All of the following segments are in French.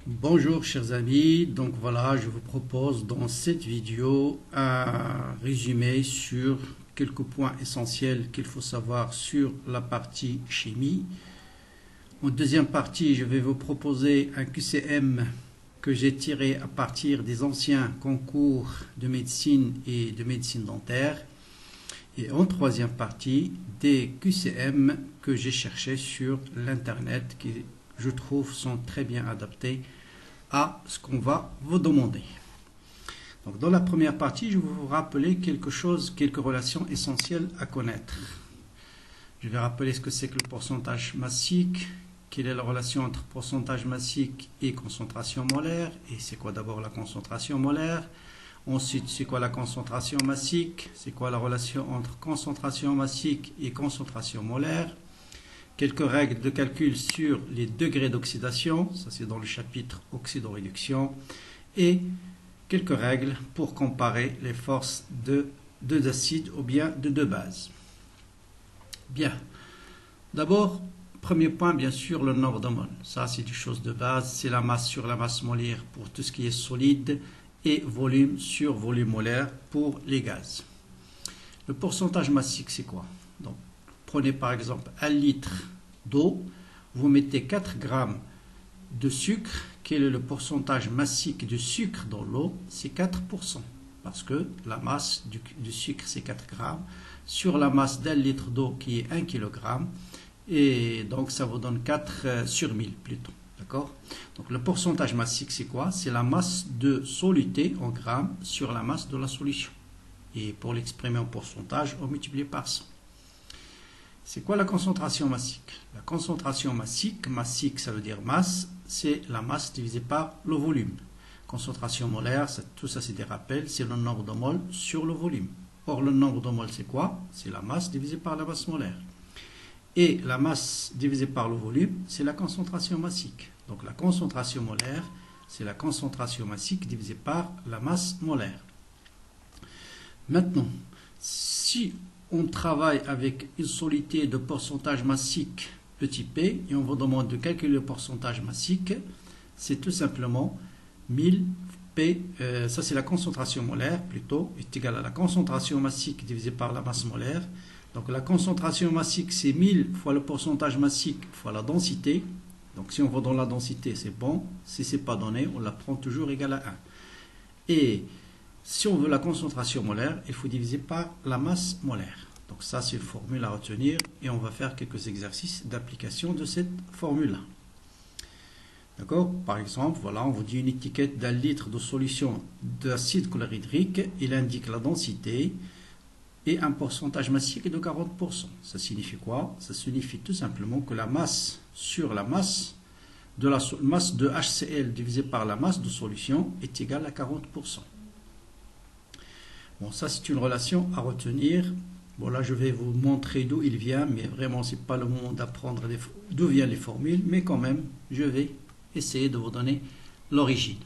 Bonjour chers amis, donc voilà, je vous propose dans cette vidéo un résumé sur quelques points essentiels qu'il faut savoir sur la partie chimie. En deuxième partie, je vais vous proposer un QCM que j'ai tiré à partir des anciens concours de médecine et de médecine dentaire. Et en troisième partie, des QCM que j'ai cherchés sur l'internet qui, je trouve, sont très bien adaptés à ce qu'on va vous demander. Donc, dans la première partie, je vais vous rappeler quelques relations essentielles à connaître. Je vais rappeler ce que c'est que le pourcentage massique, quelle est la relation entre pourcentage massique et concentration molaire, et c'est quoi d'abord la concentration molaire. Ensuite, c'est quoi la concentration massique, c'est quoi la relation entre concentration massique et concentration molaire. Quelques règles de calcul sur les degrés d'oxydation, ça c'est dans le chapitre oxydoréduction, et quelques règles pour comparer les forces de deux acides ou bien de deux bases. Bien, d'abord, premier point, bien sûr, le nombre de moles. Ça c'est une chose de base, c'est la masse sur la masse molaire pour tout ce qui est solide et volume sur volume molaire pour les gaz. Le pourcentage massique, c'est quoi? Donc, prenez par exemple 1 litre d'eau, vous mettez 4 grammes de sucre. Quel est le pourcentage massique de sucre dans l'eau? C'est 4%, parce que la masse du sucre c'est 4 grammes sur la masse d'1 litre d'eau qui est 1 kg, et donc ça vous donne 4 sur 1000 plutôt. D'accord? Donc le pourcentage massique c'est quoi? C'est la masse de soluté en grammes sur la masse de la solution. Et pour l'exprimer en pourcentage, on multiplie par 100. C'est quoi la concentration massique? La concentration massique ça veut dire masse, c'est la masse divisée par le volume. Concentration molaire, tout ça c'est des rappels, c'est le nombre de moles sur le volume. Or le nombre de moles c'est quoi? C'est la masse divisée par la masse molaire. Et la masse divisée par le volume, c'est la concentration massique. Donc la concentration molaire, c'est la concentration massique divisée par la masse molaire. Maintenant, si on travaille avec une soluté de pourcentage massique petit p et on vous demande de calculer le pourcentage massique, c'est tout simplement 1000 p, ça c'est la concentration molaire plutôt, est égal à la concentration massique divisée par la masse molaire. Donc la concentration massique c'est 1000 fois le pourcentage massique fois la densité. Donc si on va dans la densité c'est bon, si c'est pas donné on la prend toujours égale à 1. Et si on veut la concentration molaire, il faut diviser par la masse molaire. Donc ça, c'est une formule à retenir et on va faire quelques exercices d'application de cette formule-là. D'accord? Par exemple, voilà, on vous dit une étiquette d'1 litre de solution d'acide chlorhydrique. Il indique la densité et un pourcentage massique de 40%. Ça signifie quoi? Ça signifie tout simplement que la masse sur la masse de la masse de HCl divisée par la masse de solution est égale à 40%. Bon, ça c'est une relation à retenir. Bon, là je vais vous montrer d'où il vient, mais vraiment c'est pas le moment d'apprendre d'où viennent les formules, mais quand même je vais essayer de vous donner l'origine.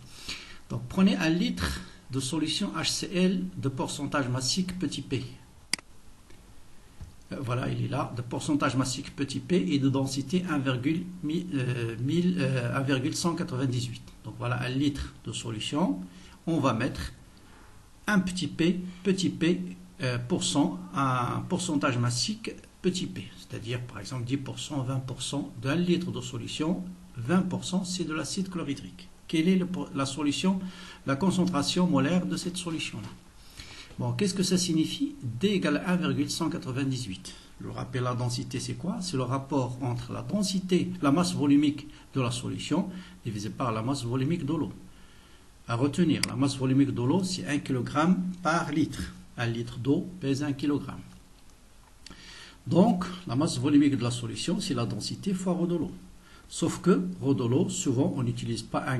Donc prenez 1 litre de solution HCl de pourcentage massique petit p. Voilà, il est là, de pourcentage massique petit p et de densité 1,198. Donc voilà 1 litre de solution. On va mettre un petit p un pourcentage massique petit p, c'est-à-dire par exemple 10%, 20% d'1 litre de solution, 20% c'est de l'acide chlorhydrique. Quelle est la solution, la concentration molaire de cette solution-là? Bon, qu'est-ce que ça signifie? D égale 1,198. Je rappelle, la densité c'est quoi? C'est le rapport entre la densité, la masse volumique de la solution divisé par la masse volumique de l'eau. À retenir, la masse volumique de l'eau, c'est 1 kg par litre. 1 litre d'eau pèse 1 kg. Donc, la masse volumique de la solution, c'est la densité fois ρ de l'eau. Sauf que ρ de l'eau, souvent, on n'utilise pas 1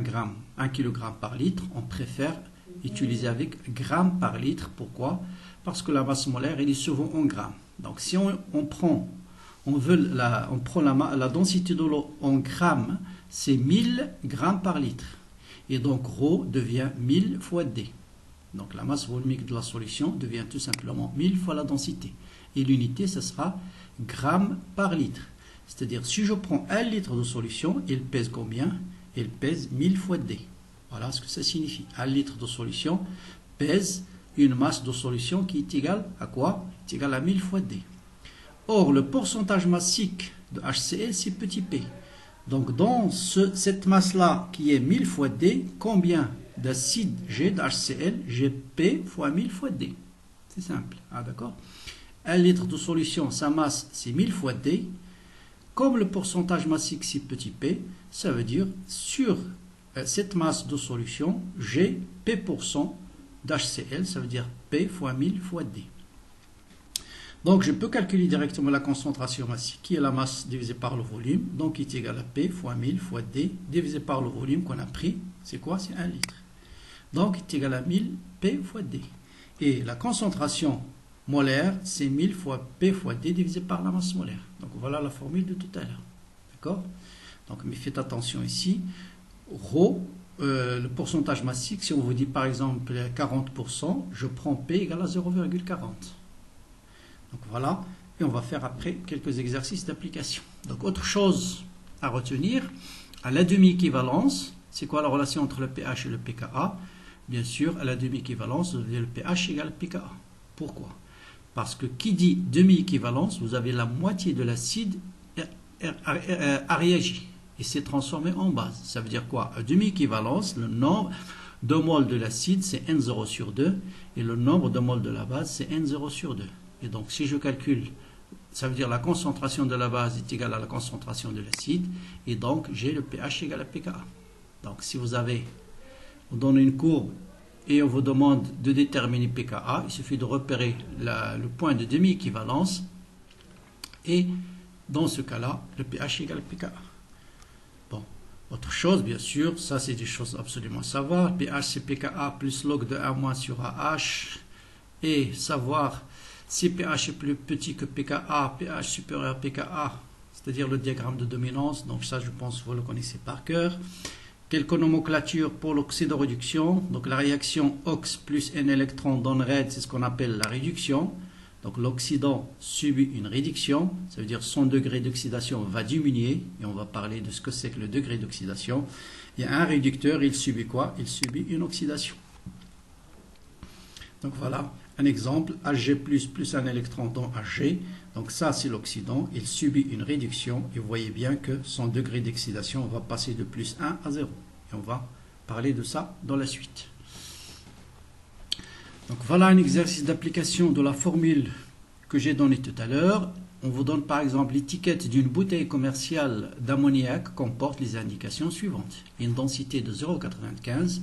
kg par litre. On préfère utiliser avec gramme par litre. Pourquoi? Parce que la masse molaire, elle est souvent en grammes. Donc, si on prend la densité de l'eau en grammes, c'est 1000 grammes par litre. Et donc, ρ devient 1000 fois D. Donc, la masse volumique de la solution devient tout simplement 1000 fois la densité. Et l'unité, ce sera grammes par litre. C'est-à-dire, si je prends 1 litre de solution, il pèse combien? il pèse 1000 fois D. Voilà ce que ça signifie. 1 litre de solution pèse une masse de solution qui est égale à quoi? Est égale à 1000 fois D. Or, le pourcentage massique de HCl, c'est petit p. Donc, dans cette masse-là qui est 1000 fois D, combien d'acide j'ai de HCl? J'ai P fois 1000 fois D. C'est simple. Ah, d'accord? 1 litre de solution, sa masse, c'est 1000 fois D. Comme le pourcentage massique, c'est petit p, ça veut dire sur cette masse de solution, j'ai P% d'HCl, ça veut dire P fois 1000 fois D. Donc, je peux calculer directement la concentration massique, qui est la masse divisée par le volume. Donc, il est égal à P fois 1000 fois D, divisé par le volume qu'on a pris. C'est quoi? C'est 1 litre. Donc, il est égal à 1000 P fois D. Et la concentration molaire, c'est 1000 fois P fois D divisé par la masse molaire. Donc, voilà la formule de tout à l'heure. D'accord? Donc, mais faites attention ici. Rho, le pourcentage massique, si on vous dit par exemple 40%, je prends P égale à 0,40. Donc voilà, et on va faire après quelques exercices d'application. Donc autre chose à retenir, à la demi-équivalence, c'est quoi la relation entre le pH et le pKa? Bien sûr, à la demi-équivalence, vous avez le pH égale pKa. Pourquoi? Parce que qui dit demi-équivalence, vous avez la moitié de l'acide a réagi et s'est transformé en base. Ça veut dire quoi? À demi-équivalence, le nombre de moles de l'acide, c'est N0 sur 2, et le nombre de moles de la base, c'est N0 sur 2. Et donc, si je calcule, ça veut dire la concentration de la base est égale à la concentration de l'acide, et donc j'ai le pH égal à pKa. Donc, si vous donne une courbe et on vous demande de déterminer pKa, il suffit de repérer le point de demi-équivalence, et dans ce cas-là, le pH égal à pKa. Bon, autre chose, bien sûr, ça c'est des choses absolument à savoir. pH c'est pKa plus log de 1 moins sur AH, et savoir si pH est plus petit que pKa, pH supérieur à pKa, c'est-à-dire le diagramme de dominance, donc ça je pense que vous le connaissez par cœur. Quelques nomenclatures pour l'oxydoréduction, donc la réaction OX plus N électrons donnerait, c'est ce qu'on appelle la réduction. Donc l'oxydant subit une réduction, ça veut dire son degré d'oxydation va diminuer, et on va parler de ce que c'est que le degré d'oxydation. Il y a un réducteur, il subit quoi? Il subit une oxydation. Donc voilà un exemple, Hg plus un électron dans Hg, donc ça c'est l'oxydant, il subit une réduction, et vous voyez bien que son degré d'oxydation va passer de plus 1 à 0. Et on va parler de ça dans la suite. Donc voilà un exercice d'application de la formule que j'ai donnée tout à l'heure. On vous donne par exemple l'étiquette d'une bouteille commerciale d'ammoniac comporte les indications suivantes. Une densité de 0,95,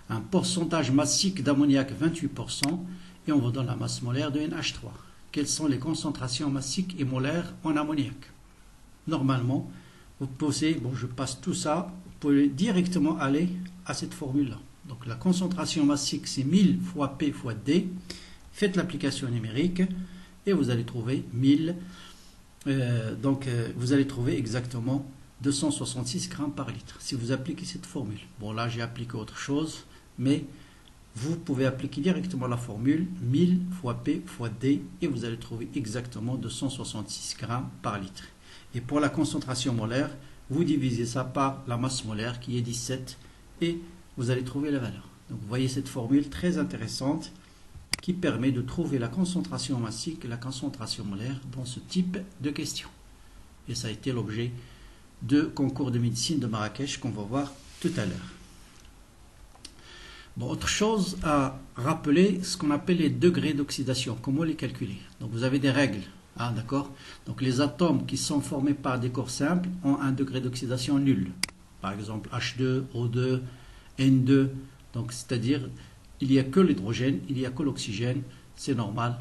un pourcentage massique d'ammoniac 28%, et on vous donne la masse molaire de NH3. Quelles sont les concentrations massiques et molaires en ammoniac? Normalement, vous posez, bon je passe tout ça, vous pouvez directement aller à cette formule-là. Donc la concentration massique c'est 1000 fois P fois D. Faites l'application numérique et vous allez trouver 1000. Vous allez trouver exactement 266 grammes par litre si vous appliquez cette formule. Bon là j'ai appliqué autre chose, mais vous pouvez appliquer directement la formule 1000 fois P fois D et vous allez trouver exactement 266 grammes par litre. Et pour la concentration molaire, vous divisez ça par la masse molaire qui est 17 et vous allez trouver la valeur. Donc vous voyez cette formule très intéressante qui permet de trouver la concentration massique et la concentration molaire dans ce type de questions. Et ça a été l'objet de concours de médecine de Marrakech qu'on va voir tout à l'heure. Bon, autre chose à rappeler, ce qu'on appelle les degrés d'oxydation, comment les calculer. Donc vous avez des règles, hein, d'accord? Donc les atomes qui sont formés par des corps simples ont un degré d'oxydation nul. Par exemple H2, O2, N2, donc c'est-à-dire il n'y a que l'hydrogène, il n'y a que l'oxygène, c'est normal.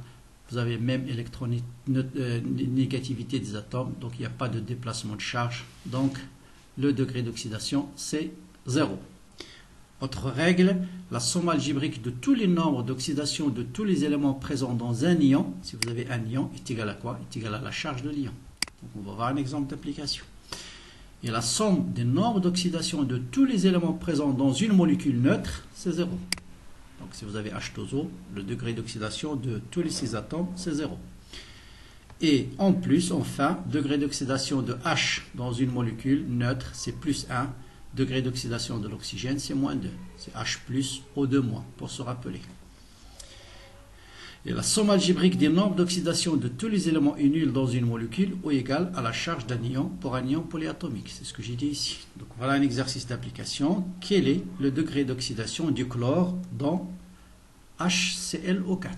Vous avez même électronégativité des atomes, donc il n'y a pas de déplacement de charge. Donc le degré d'oxydation c'est 0. Autre règle, la somme algébrique de tous les nombres d'oxydation de tous les éléments présents dans un ion, si vous avez un ion, est égale à quoi? Est égale à la charge de l'ion. Donc on va voir un exemple d'application. Et la somme des nombres d'oxydation de tous les éléments présents dans une molécule neutre, c'est 0. Donc si vous avez H2O, le degré d'oxydation de tous les 6 atomes, c'est 0. Et en plus, enfin, degré d'oxydation de H dans une molécule neutre, c'est plus 1. degré d'oxydation de l'oxygène, c'est moins 2. C'est H plus O2 moins, pour se rappeler. Et la somme algébrique des nombres d'oxydation de tous les éléments nuls dans une molécule est égale à la charge d'un ion pour un ion polyatomique. C'est ce que j'ai dit ici. Donc voilà un exercice d'application. Quel est le degré d'oxydation du chlore dans HClO4?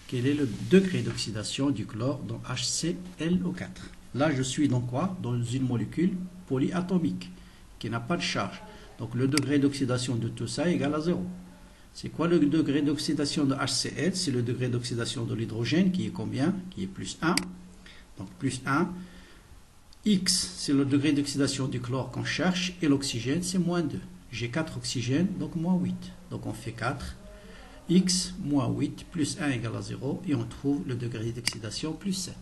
Quel est le degré d'oxydation du chlore dans HClO4? Là, je suis dans quoi? Dans une molécule polyatomique qui n'a pas de charge. Donc le degré d'oxydation de tout ça est égal à 0. C'est quoi le degré d'oxydation de HCl? C'est le degré d'oxydation de l'hydrogène qui est combien? Qui est plus 1. Donc plus 1. X, c'est le degré d'oxydation du chlore qu'on cherche. Et l'oxygène, c'est moins 2. J'ai 4 oxygènes, donc moins 8. Donc on fait 4. X moins 8 plus 1 égale à 0. Et on trouve le degré d'oxydation plus 7.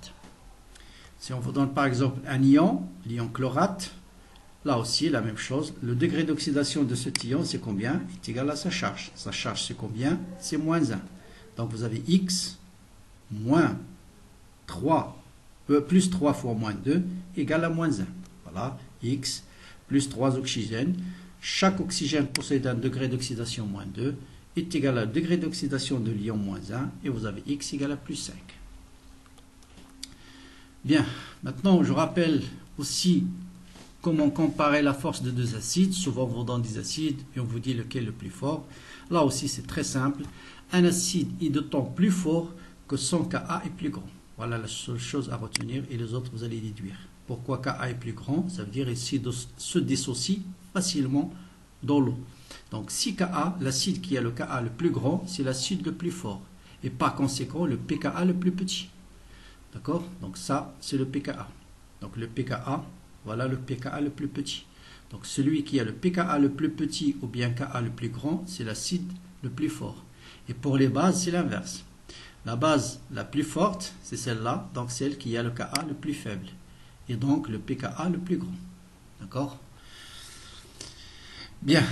Si on vous donne par exemple un ion, l'ion chlorate, là aussi, la même chose. Le degré d'oxydation de cet ion, c'est combien? Est égal à sa charge. Sa charge, c'est combien? C'est moins 1. Donc, vous avez X moins 3, plus 3 fois moins 2, égale à moins 1. Voilà, X plus 3 oxygènes. Chaque oxygène possède un degré d'oxydation moins 2, est égal à un degré d'oxydation de l'ion moins 1, et vous avez X égale à plus 5. Bien, maintenant, je rappelle aussi comment comparer la force de deux acides. Souvent, on vous donne des acides et on vous dit lequel est le plus fort. Là aussi, c'est très simple. Un acide est d'autant plus fort que son Ka est plus grand. Voilà la seule chose à retenir et les autres, vous allez déduire. Pourquoi Ka est plus grand? Ça veut dire qu'il se dissocie facilement dans l'eau. Donc, si Ka, l'acide qui a le Ka le plus grand, c'est l'acide le plus fort. Et par conséquent, le pKa le plus petit. D'accord? Donc, ça, c'est le pKa. Donc, le pKa, voilà le pKa le plus petit. Donc celui qui a le pKa le plus petit ou bien Ka le plus grand, c'est l'acide le plus fort. Et pour les bases, c'est l'inverse. La base la plus forte, c'est celle-là, donc celle qui a le Ka le plus faible. Et donc le pKa le plus grand. D'accord? Bien.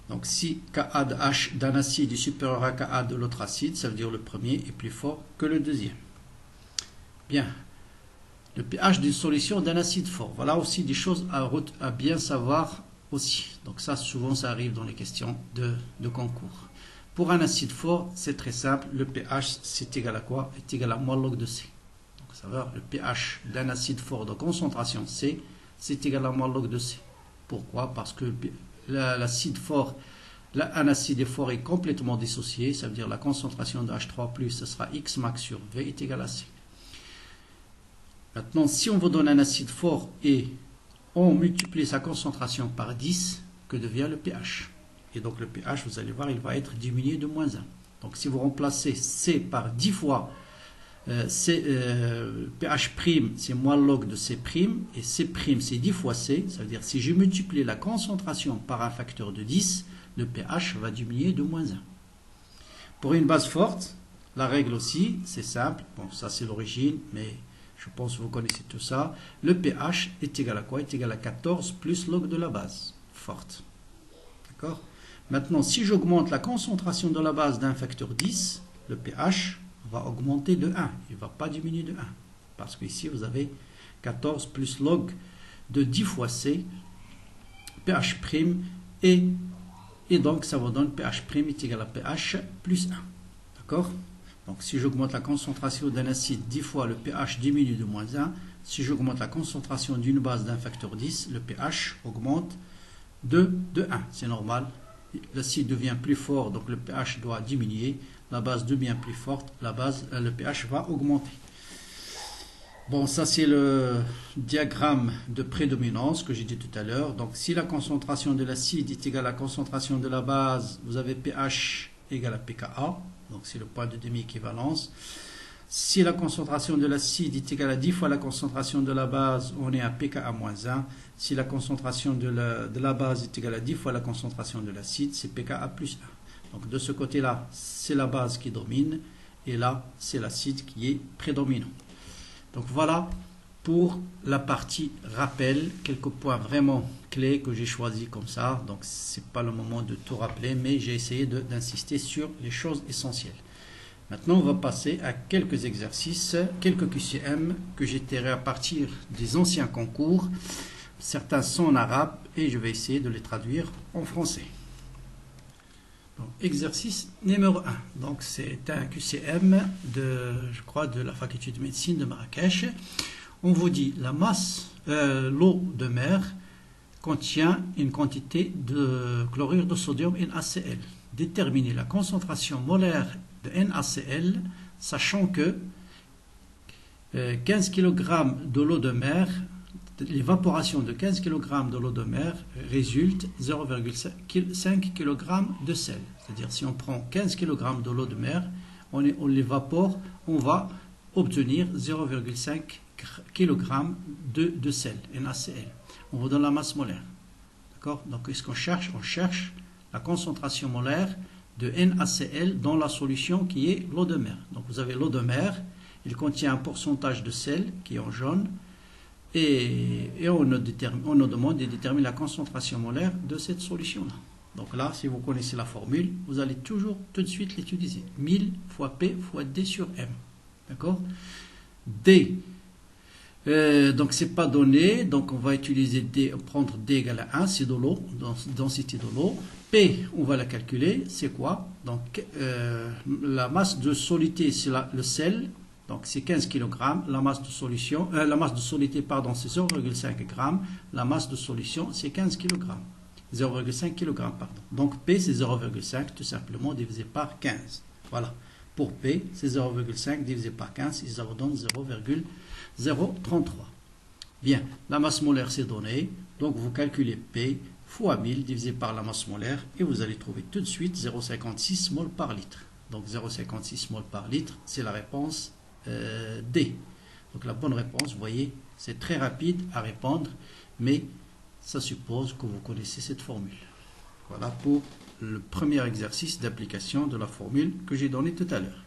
Donc si Ka de H d'un acide est supérieur à Ka de l'autre acide, ça veut dire le premier est plus fort que le deuxième. Bien. Le pH d'une solution d'un acide fort. Voilà aussi des choses à bien savoir aussi. Donc ça, souvent, ça arrive dans les questions de concours. Pour un acide fort, c'est très simple. Le pH, c'est égal à quoi? C'est égal à moins log de C. Donc ça va, le pH d'un acide fort de concentration C, c'est égal à moins log de C. Pourquoi? Parce que l'acide fort, un acide fort est complètement dissocié. Ça veut dire la concentration de H3+, ce sera X max sur V est égal à C. Maintenant, si on vous donne un acide fort et on multiplie sa concentration par 10, que devient le pH? Et donc le pH, vous allez voir, il va être diminué de moins 1. Donc si vous remplacez C par 10 fois, pH', c'est moins log de C', et C', c'est 10 fois C, ça veut dire si je multiplie la concentration par un facteur de 10, le pH va diminuer de moins 1. Pour une base forte, la règle aussi, c'est simple, bon ça c'est l'origine, mais je pense que vous connaissez tout ça. Le pH est égal à quoi? Est égal à 14 plus log de la base forte. D'accord? Maintenant, si j'augmente la concentration de la base d'un facteur 10, le pH va augmenter de 1. Il ne va pas diminuer de 1. Parce qu'ici, vous avez 14 plus log de 10 fois C, pH', et donc ça vous donne pH' est égal à pH plus 1. D'accord? Donc, si j'augmente la concentration d'un acide 10 fois, le pH diminue de moins 1. Si j'augmente la concentration d'une base d'un facteur 10, le pH augmente de 1. C'est normal. L'acide devient plus fort, donc le pH doit diminuer. La base devient plus forte, le pH va augmenter. Bon, ça c'est le diagramme de prédominance que j'ai dit tout à l'heure. Donc, si la concentration de l'acide est égale à la concentration de la base, vous avez pH égale à pKa. Donc c'est le point de demi-équivalence. Si la concentration de l'acide est égale à 10 fois la concentration de la base, on est à pKa-1. Si la concentration de la base est égale à 10 fois la concentration de l'acide, c'est pKa plus 1. Donc de ce côté-là, c'est la base qui domine, et là, c'est l'acide qui est prédominant. Donc voilà pour la partie rappel, quelques points vraiment clés que j'ai choisis comme ça. Donc c'est pas le moment de tout rappeler, mais j'ai essayé d'insister sur les choses essentielles. Maintenant, on va passer à quelques exercices, quelques QCM que j'ai tirés à partir des anciens concours. Vous certains sont en arabe et je vais essayer de les traduire en français. Donc, exercice numéro 1. Donc, c'est un QCM je crois, de la faculté de médecine de Marrakech. On vous dit la masse, l'eau de mer contient une quantité de chlorure de sodium NaCl. Déterminer la concentration molaire de NaCl, sachant que 15 kg de l'eau de mer, l'évaporation de 15 kg de l'eau de mer résulte 0,5 kg de sel. C'est-à-dire si on prend 15 kg de l'eau de mer, on l'évapore, on va obtenir 0,5 kg de sel, NaCl. On vous donne la masse molaire. D'accord? Donc qu'est-ce qu'on cherche? On cherche la concentration molaire de NaCl dans la solution qui est l'eau de mer. Donc vous avez l'eau de mer, il contient un pourcentage de sel qui est en jaune, et on nous demande de déterminer la concentration molaire de cette solution-là. Donc là, si vous connaissez la formule, vous allez toujours tout de suite l'utiliser. 1000 fois P fois D sur M. D'accord? D. Donc c'est pas donné, donc on va utiliser D, prendre D égale à 1, c'est de l'eau, densité de l'eau. P, on va la calculer, c'est quoi? Donc la masse de solidité, c'est le sel. Donc c'est 15 kg, la masse de solution, la masse de solidité, pardon, c'est 0,5 g, la masse de solution, c'est 15 kg. 0,5 kg, pardon. Donc P, c'est 0,5, tout simplement, divisé par 15. Voilà. Pour P, c'est 0,5 divisé par 15, et ça vous donne 0,033. Bien, la masse molaire, c'est donné. Donc vous calculez P fois 1000 divisé par la masse molaire, et vous allez trouver tout de suite 0,56 mol par litre. Donc 0,56 mol par litre, c'est la réponse D. Donc la bonne réponse, vous voyez, c'est très rapide à répondre, mais ça suppose que vous connaissez cette formule. Voilà pour le premier exercice d'application de la formule que j'ai donnée tout à l'heure.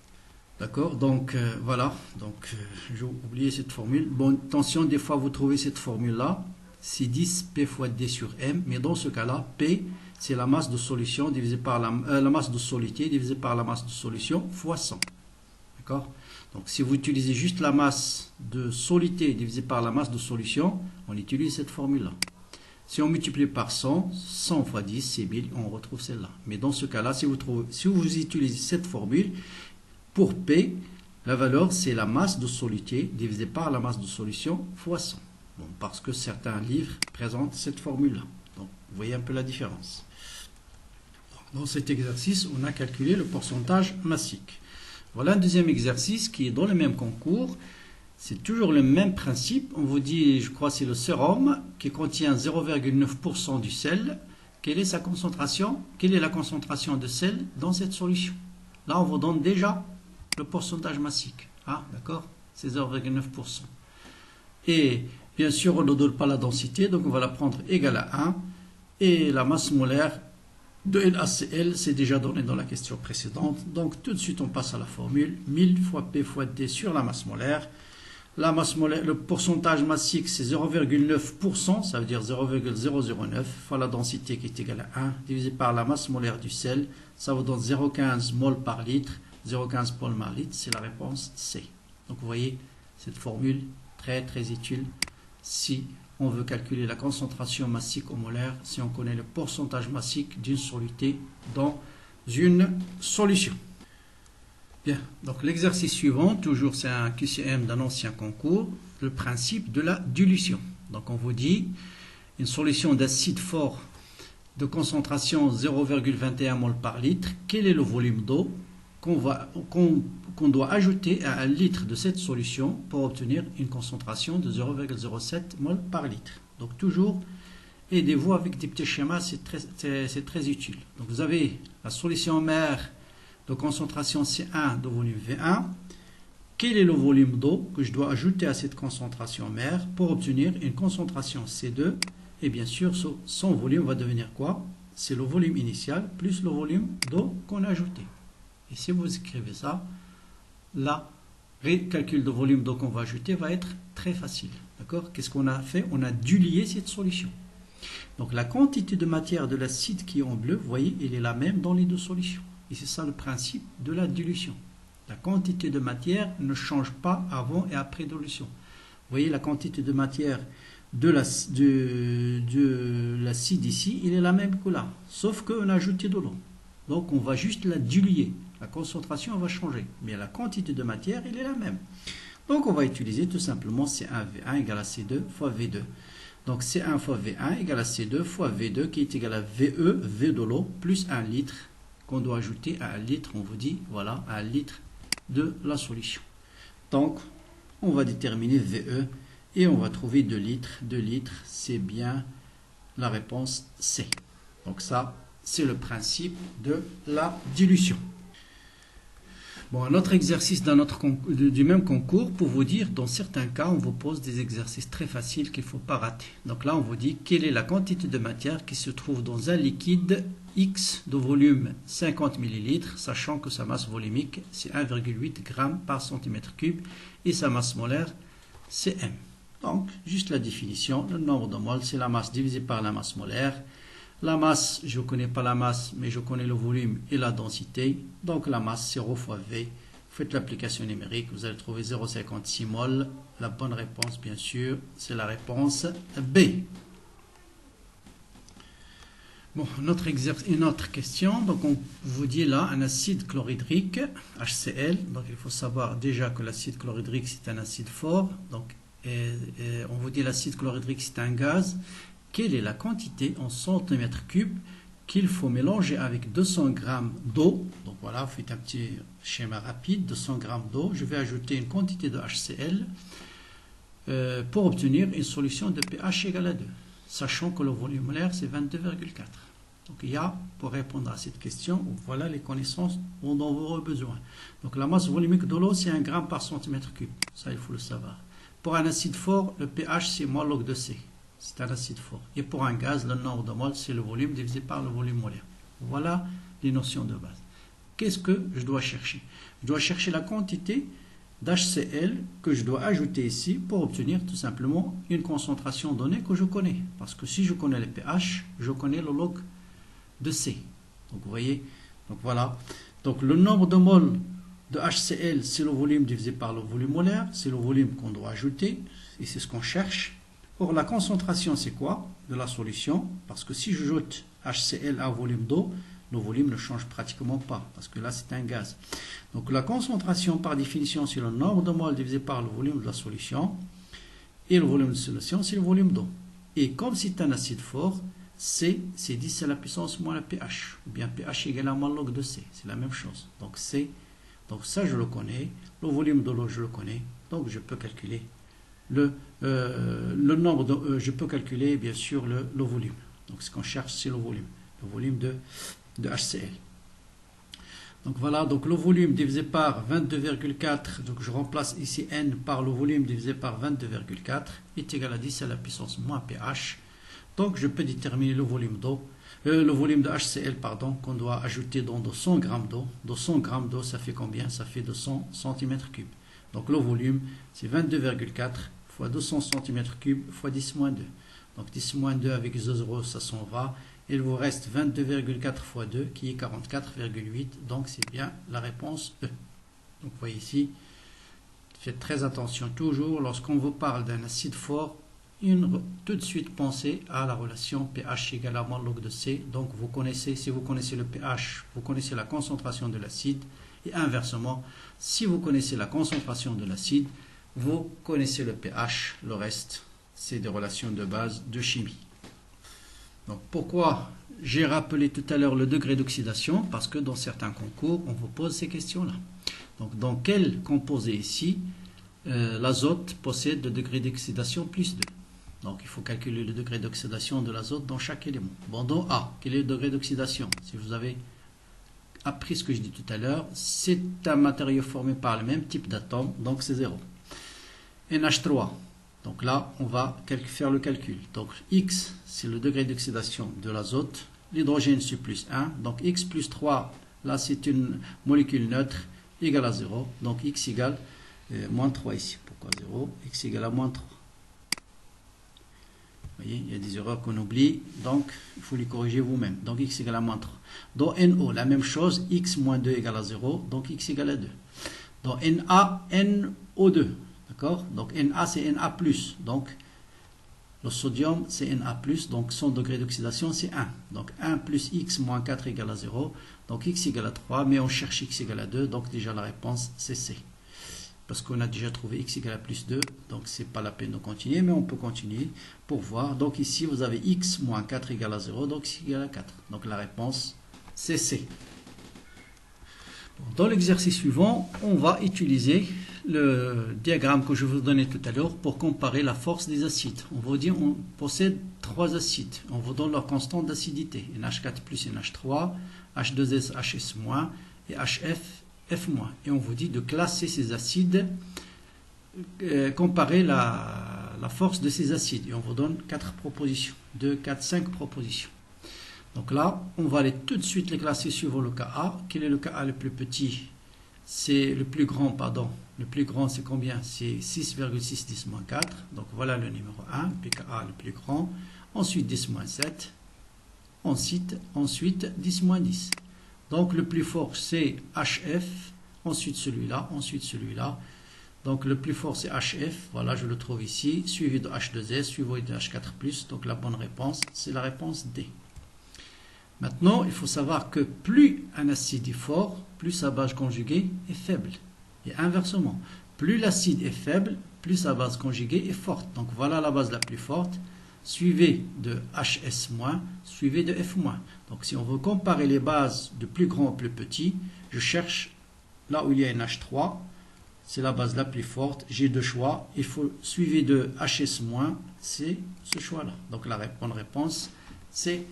D'accord? Donc voilà, donc j'ai oublié cette formule. Bon, attention, des fois vous trouvez cette formule-là, c'est 10 P fois D sur M, mais dans ce cas-là, P, c'est la masse de solution divisée par la masse de solidité divisée par la masse de solution fois 100. D'accord? Donc si vous utilisez juste la masse de solidité divisée par la masse de solution, on utilise cette formule-là. Si on multiplie par 100, 100 fois 10, c'est 1000, on retrouve celle-là. Mais dans ce cas-là, si vous utilisez cette formule, pour P, la valeur, c'est la masse de solidité divisée par la masse de solution fois 100. Bon, parce que certains livres présentent cette formule-là. Donc, vous voyez un peu la différence. Dans cet exercice, on a calculé le pourcentage massique. Voilà un deuxième exercice qui est dans le même concours. C'est toujours le même principe. On vous dit, je crois, c'est le sérum qui contient 0,9% du sel. Quelle est sa concentration? Quelle est la concentration de sel dans cette solution? Là, on vous donne déjà le pourcentage massique. Ah, d'accord? C'est 0,9%. Et bien sûr, on ne donne pas la densité, donc on va la prendre égale à 1. Et la masse molaire de NaCl, c'est déjà donné dans la question précédente. Donc tout de suite, on passe à la formule. 1000 fois P fois D sur la masse molaire. La masse molaire, le pourcentage massique, c'est 0,9%, ça veut dire 0,009 fois la densité qui est égale à 1, divisé par la masse molaire du sel. Ça vous donne 0,15 mol par litre. 0,15 mol par litre, c'est la réponse C. Donc vous voyez, cette formule très très utile si on veut calculer la concentration massique au molaire, si on connaît le pourcentage massique d'une soluté dans une solution. Bien, donc l'exercice suivant, toujours c'est un QCM d'un ancien concours, le principe de la dilution. Donc on vous dit, une solution d'acide fort de concentration 0,21 mol par litre, quel est le volume d'eau qu'on doit ajouter à 1 litre de cette solution pour obtenir une concentration de 0,07 mol par litre. Donc toujours, aidez-vous avec des petits schémas, c'est très utile. Donc vous avez la solution en mer de concentration C1 de volume V1. Quel est le volume d'eau que je dois ajouter à cette concentration en mer pour obtenir une concentration C2? Et bien sûr, son volume va devenir quoi? C'est le volume initial plus le volume d'eau qu'on a ajouté. Et si vous écrivez ça, là, le calcul de volume d'eau qu'on va ajouter va être très facile. D'accord? Qu'est-ce qu'on a fait? On a dilué cette solution. Donc la quantité de matière de l'acide qui est en bleu, vous voyez, elle est la même dans les deux solutions. Et c'est ça le principe de la dilution. La quantité de matière ne change pas avant et après dilution. Vous voyez, la quantité de matière de l'acide ici, il est la même que là, sauf qu'on a ajouté de l'eau. Donc on va juste la diluer. La concentration va changer, mais la quantité de matière, elle est la même. Donc on va utiliser tout simplement C1V1 égale à C2 fois V2. Donc C1 fois V1 égale à C2 fois V2 qui est égal à VE, V de l'eau, plus 1 litre qu'on doit ajouter à 1 litre, on vous dit, voilà, à 1 litre de la solution. Donc on va déterminer VE et on va trouver 2 litres. 2 litres, c'est bien la réponse C. Donc ça, c'est le principe de la dilution. Bon, un autre exercice du même concours pour vous dire, dans certains cas, on vous pose des exercices très faciles qu'il ne faut pas rater. Donc là, on vous dit quelle est la quantité de matière qui se trouve dans un liquide X de volume 50 ml, sachant que sa masse volumique, c'est 1,8 g par centimètre cube et sa masse molaire, c'est M. Donc, juste la définition, le nombre de moles, c'est la masse divisée par la masse molaire. La masse, je ne connais pas la masse, mais je connais le volume et la densité. Donc la masse, c'est ρ fois V. Vous faites l'application numérique, vous allez trouver 0,56 mol. La bonne réponse, bien sûr, c'est la réponse B. Bon, une autre question. Donc on vous dit là un acide chlorhydrique, HCl. Donc il faut savoir déjà que l'acide chlorhydrique, c'est un acide fort. Donc on vous dit l'acide chlorhydrique, c'est un gaz. Quelle est la quantité en centimètres cubes qu'il faut mélanger avec 200 g d'eau? Donc voilà, vous faites un petit schéma rapide, 200 g d'eau. Je vais ajouter une quantité de HCl pour obtenir une solution de pH égale à 2, sachant que le volume molaire, c'est 22,4. Donc il y a, pour répondre à cette question, voilà les connaissances dont vous aurez besoin. Donc la masse volumique de l'eau, c'est 1 g par centimètre cube. Ça, il faut le savoir. Pour un acide fort, le pH, c'est moins log de C. C'est un acide fort. Et pour un gaz, le nombre de moles, c'est le volume divisé par le volume molaire. Voilà les notions de base. Qu'est-ce que je dois chercher? Je dois chercher la quantité d'HCl que je dois ajouter ici pour obtenir tout simplement une concentration donnée que je connais. Parce que si je connais le pH, je connais le log de C. Donc vous voyez, donc voilà. Donc le nombre de moles de HCl, c'est le volume divisé par le volume molaire. C'est le volume qu'on doit ajouter. Et c'est ce qu'on cherche. Or, la concentration, c'est quoi de la solution? Parce que si j'ajoute HCl à volume d'eau, le volume ne change pratiquement pas, parce que là, c'est un gaz. Donc, la concentration, par définition, c'est le nombre de moles divisé par le volume de la solution. Et le volume de solution, c'est le volume d'eau. Et comme c'est un acide fort, C, c'est 10 à la puissance moins le pH. Ou bien pH égale à moins log de C. C'est la même chose. Donc, C, donc ça, je le connais. Le volume de l'eau, je le connais. Donc, je peux calculer le nombre de, je peux calculer bien sûr le volume. Donc ce qu'on cherche, c'est le volume de HCl. Donc voilà, donc le volume divisé par 22,4, donc je remplace ici N par le volume divisé par 22,4 est égal à 10 à la puissance moins pH. Donc je peux déterminer le volume d'eau, le volume de HCl pardon, qu'on doit ajouter dans 200 g d'eau. 200 g d'eau, ça fait combien? Ça fait 200 cm3. Donc le volume, c'est 22,4 fois 200 cm3 fois 10 moins 2. Donc 10 moins 2 avec 2 zéros, ça s'en va. Il vous reste 22,4 fois 2 qui est 44,8. Donc c'est bien la réponse E. Donc vous voyez ici, faites très attention toujours lorsqu'on vous parle d'un acide fort, tout de suite pensez à la relation pH égale à moins log de C. Donc vous connaissez, si vous connaissez le pH, vous connaissez la concentration de l'acide. Et inversement, si vous connaissez la concentration de l'acide, vous connaissez le pH, le reste, c'est des relations de base de chimie. Donc pourquoi j'ai rappelé tout à l'heure le degré d'oxydation? Parce que dans certains concours, on vous pose ces questions-là. Donc dans quel composé ici, l'azote possède le degré d'oxydation plus 2? Donc il faut calculer le degré d'oxydation de l'azote dans chaque élément. Bon, dans A, quel est le degré d'oxydation? Si vous avez appris ce que je dis tout à l'heure, c'est un matériau formé par le même type d'atome, donc c'est 0. NH3, donc là on va faire le calcul. Donc X, c'est le degré d'oxydation de l'azote, l'hydrogène c'est plus 1, donc X plus 3, là c'est une molécule neutre, égale à 0, donc X égale moins 3 ici. Pourquoi 0? X égale à moins 3. Vous voyez, il y a des erreurs qu'on oublie, donc il faut les corriger vous-même. Donc X égale à moins 3. Dans NO, la même chose, X moins 2 égale à 0, donc X égale à 2. Dans NA, NO2, d'accord? Donc Na c'est Na+, donc Le sodium, c'est Na+, donc son degré d'oxydation, c'est 1. Donc 1 plus x moins 4 égale à 0. Donc x égale à 3, mais on cherche x égale à 2, donc déjà la réponse, c'est C. Parce qu'on a déjà trouvé x égale à plus 2, donc c'est pas la peine de continuer, mais on peut continuer pour voir. Donc ici, vous avez x moins 4 égale à 0, donc x égale à 4. Donc la réponse, c'est C. Dans l'exercice suivant, on va utiliser le diagramme que je vous donnais tout à l'heure pour comparer la force des acides. On va dire on possède 3 acides. On vous donne leur constante d'acidité. NH4 plus NH3, H2S, HS- et HF, F-. Et on vous dit de classer ces acides, comparer la force de ces acides. Et on vous donne 4 propositions. 2, 4, 5 propositions. Donc là, on va aller tout de suite les classer suivant le cas A. Quel est le cas A le plus petit? C'est le plus grand, pardon. Le plus grand, c'est combien? C'est 6,6 10-4. Donc voilà le numéro 1, pKa le plus grand. Ensuite 10-7. Ensuite 10-10. Donc le plus fort, c'est HF. Ensuite celui-là, ensuite celui-là. Donc le plus fort, c'est HF. Voilà, je le trouve ici. Suivi de H2S, suivi de H4+. Donc la bonne réponse, c'est la réponse D. Maintenant, il faut savoir que plus un acide est fort, plus sa base conjuguée est faible. Et inversement, plus l'acide est faible, plus sa base conjuguée est forte. Donc voilà la base la plus forte, suivie de HS-, suivie de F-. Donc si on veut comparer les bases de plus grand au plus petit, je cherche là où il y a un H3, c'est la base la plus forte, j'ai deux choix, il faut suivi de HS-, c'est ce choix-là. Donc la bonne réponse, c'est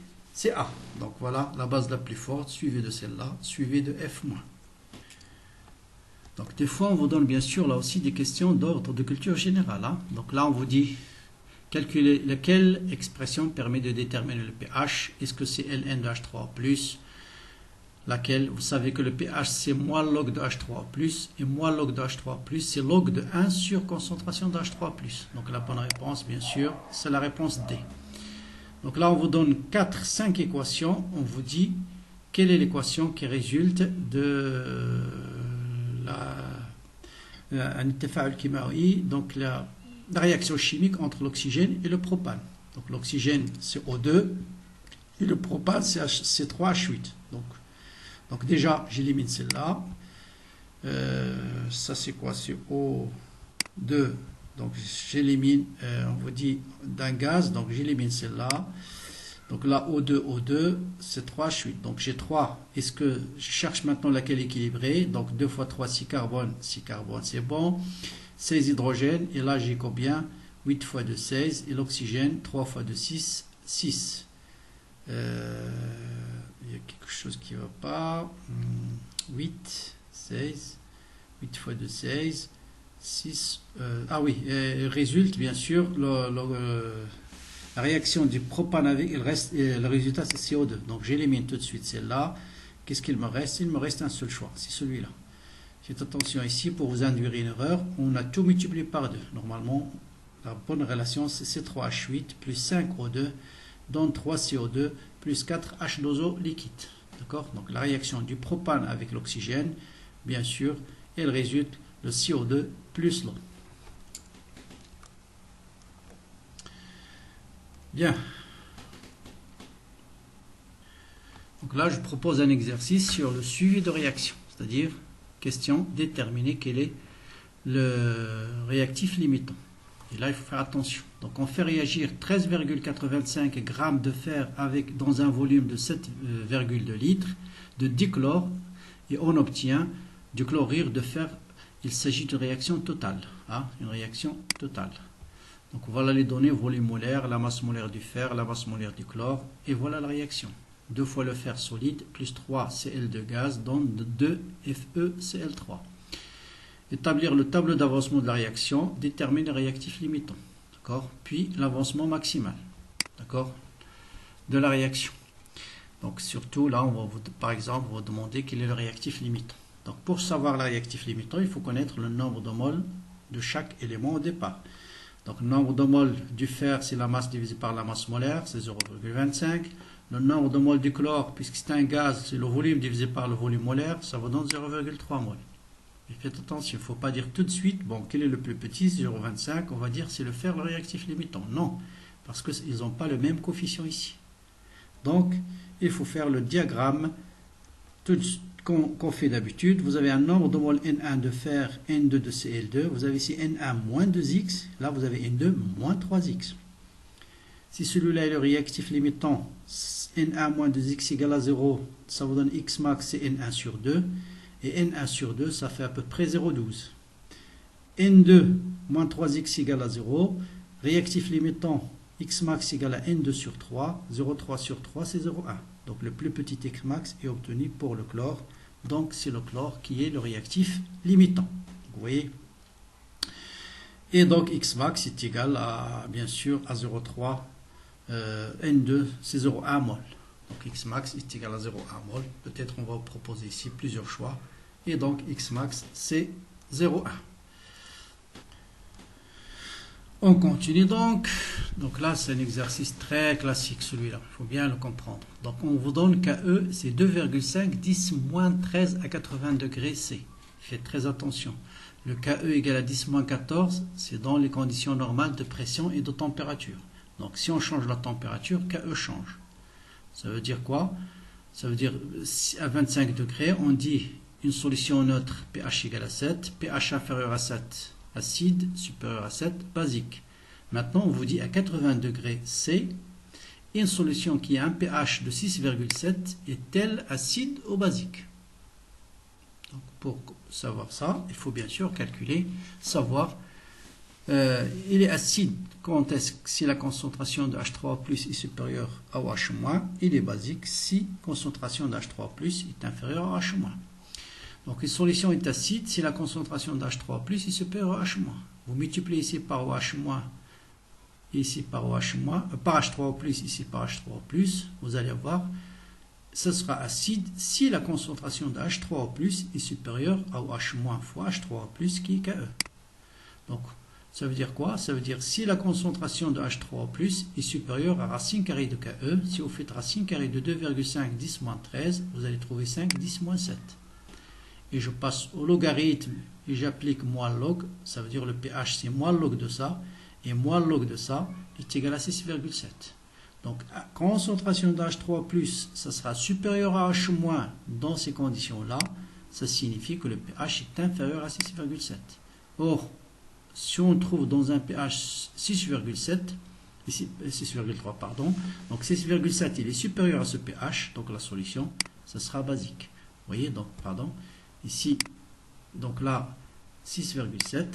A. Donc voilà la base la plus forte, suivie de celle-là, suivie de F-. Donc des fois on vous donne bien sûr là aussi des questions d'ordre de culture générale. Donc là on vous dit calculer laquelle expression permet de déterminer le pH. Est-ce que c'est Ln de H3+, laquelle vous savez que le pH c'est moins log de H3+, et moins log de H3+, c'est log de 1 sur concentration de H3+. Donc la bonne réponse bien sûr c'est la réponse D. Donc là, on vous donne 5 équations. On vous dit quelle est l'équation qui résulte de donc la réaction chimique entre l'oxygène et le propane. Donc l'oxygène, c'est O2 et le propane, c'est C3H8. Donc déjà, j'élimine celle-là. Ça, c'est quoi? C'est O2. Donc j'élimine, on vous dit d'un gaz, donc j'élimine celle-là. Donc là, O2, c'est 3H8. Donc j'ai 3. Est-ce que je cherche maintenant laquelle équilibrée? Donc 2 fois 3, 6 carbone, c'est bon. 16 hydrogène, et là j'ai combien? 8 fois 2, 16. Et l'oxygène, 3 fois 2, 6, 6. Il y a quelque chose qui ne va pas. 8, 16. 8 fois 2, 16. 6, résulte bien sûr la réaction du propane avec le résultat c'est CO2. Donc j'élimine tout de suite celle-là. Qu'est-ce qu'il me reste? Il me reste un seul choix, c'est celui-là. Faites attention ici pour vous induire une erreur. On a tout multiplié par 2. Normalement, la bonne relation c'est C3H8 plus 5 O2 donne 3 CO2 plus 4 H2O liquide. D'accord? Donc la réaction du propane avec l'oxygène, bien sûr, elle résulte le CO2 plus l'eau. Bien. Donc là, je propose un exercice sur le suivi de réaction. C'est-à-dire, question, déterminer quel est le réactif limitant. Et là, il faut faire attention. Donc, on fait réagir 13,85 g de fer dans un volume de 7,2 litres de dichlore et on obtient du chlorure de fer. Il s'agit d'une réaction totale. Une réaction totale. Donc voilà les données, volume molaire, la masse molaire du fer, la masse molaire du chlore. Et voilà la réaction. 2 fois le fer solide plus 3 Cl de gaz donne 2 FeCl3. Établir le tableau d'avancement de la réaction, déterminer le réactif limitant. D'accord? Puis l'avancement maximal. D'accord? De la réaction. Donc surtout là, on va par exemple vous demander quel est le réactif limitant. Donc pour savoir le réactif limitant, il faut connaître le nombre de moles de chaque élément au départ. Donc le nombre de moles du fer, c'est la masse divisée par la masse molaire, c'est 0,25. Le nombre de moles du chlore, puisque c'est un gaz, c'est le volume divisé par le volume molaire, ça vous donne 0,3 moles. Mais faites attention, il ne faut pas dire tout de suite, bon, quel est le plus petit, 0,25, on va dire c'est le fer le réactif limitant. Non, parce qu'ils n'ont pas le même coefficient ici. Donc, il faut faire le diagramme qu'on fait d'habitude. Vous avez un nombre de moles N1 de fer, N2 de Cl2. Vous avez ici N1 moins 2x. Là, vous avez N2 moins 3x. Si celui-là est le réactif limitant, N1 moins 2x égale à 0, ça vous donne x max, c'est N1 sur 2. Et N1 sur 2, ça fait à peu près 0,12. N2 moins 3x égale à 0. Réactif limitant, x max égale à N2 sur 3. 0,3 sur 3, c'est 0,1. Donc le plus petit x max est obtenu pour le chlore. Donc c'est le chlore qui est le réactif limitant. Vous voyez? Et donc x max est égal à, bien sûr, à 0,3. N2, c'est 0,1 mol. Donc x max est égal à 0,1 mol. Peut-être on va vous proposer ici plusieurs choix. Et donc x max, c'est 0,1. On continue donc. Donc là, c'est un exercice très classique, celui-là. Il faut bien le comprendre. Donc on vous donne KE, c'est 2,5, 10 moins 13 à 80 degrés C. Faites très attention. Le KE égale à 10 moins 14, c'est dans les conditions normales de pression et de température. Donc si on change la température, KE change. Ça veut dire quoi? Ça veut dire à 25 degrés, on dit une solution neutre pH égale à 7, pH inférieur à 7, acide, supérieur à 7, basique. Maintenant, on vous dit à 80 degrés C, une solution qui a un pH de 6,7 est-elle acide ou basique? Donc, pour savoir ça, il faut bien sûr calculer, savoir il est acide quand si la concentration de H3+ est supérieure à OH-, il est basique si la concentration de H3+ est inférieure à H-. Donc une solution est acide si la concentration de H3+ est supérieure à H-. Vous multipliez ici par OH- ici par OH-, par H3+, ici par H3+, vous allez voir, ce sera acide si la concentration de H3+ est supérieure à OH- fois H3+ qui est KE. Donc, ça veut dire quoi? Ça veut dire si la concentration de H3+ est supérieure à racine carrée de KE, si vous faites racine carrée de 2,5 10 moins 13, vous allez trouver 5 10 moins 7. Et je passe au logarithme et j'applique moins log, ça veut dire le pH c'est moins log de ça, et moins log de ça est égal à 6,7. Donc, concentration de H3+, ça sera supérieur à H- dans ces conditions-là, ça signifie que le pH est inférieur à 6,7. Or, si on trouve dans un pH 6,7, 6,3 pardon, donc 6,7 il est supérieur à ce pH, donc la solution, ça sera basique. Vous voyez, donc, pardon, ici, donc là, 6,7,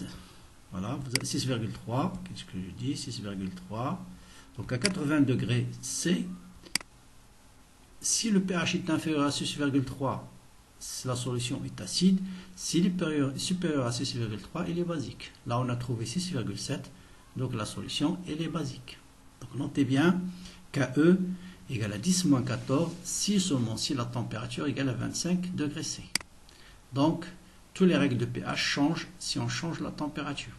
voilà, 6,3, qu'est-ce que je dis, 6,3, donc à 80 degrés C, si le pH est inférieur à 6,3, la solution est acide. S'il est supérieur à 6,3, il est basique. Là, on a trouvé 6,7, donc la solution, elle est basique. Donc, notez bien, KE égale à 10 moins 14, si seulement si la température égale à 25 degrés C. Donc, toutes les règles de pH changent si on change la température.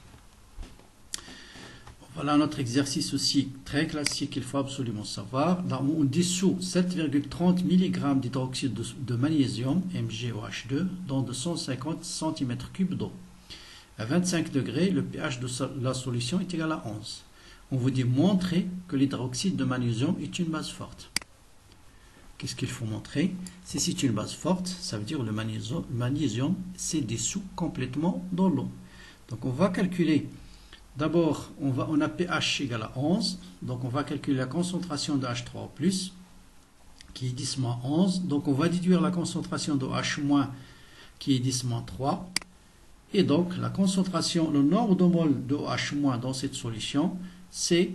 Voilà notre exercice aussi très classique qu'il faut absolument savoir. Là, on dissout 7,30 mg d'hydroxyde de magnésium, MgOH2, dans 250 cm3 d'eau. À 25 degrés, le pH de la solution est égal à 11. On vous dit montrer que l'hydroxyde de magnésium est une base forte. Qu'est-ce qu'il faut montrer? Si c'est une base forte, ça veut dire que le magnésium s'est dissous complètement dans l'eau. Donc on va calculer. D'abord, on a pH égal à 11, donc on va calculer la concentration de H3+, qui est 10 moins 11, donc on va déduire la concentration de H-, qui est 10 moins 3, et donc la concentration, le nombre de moles de H- dans cette solution, c'est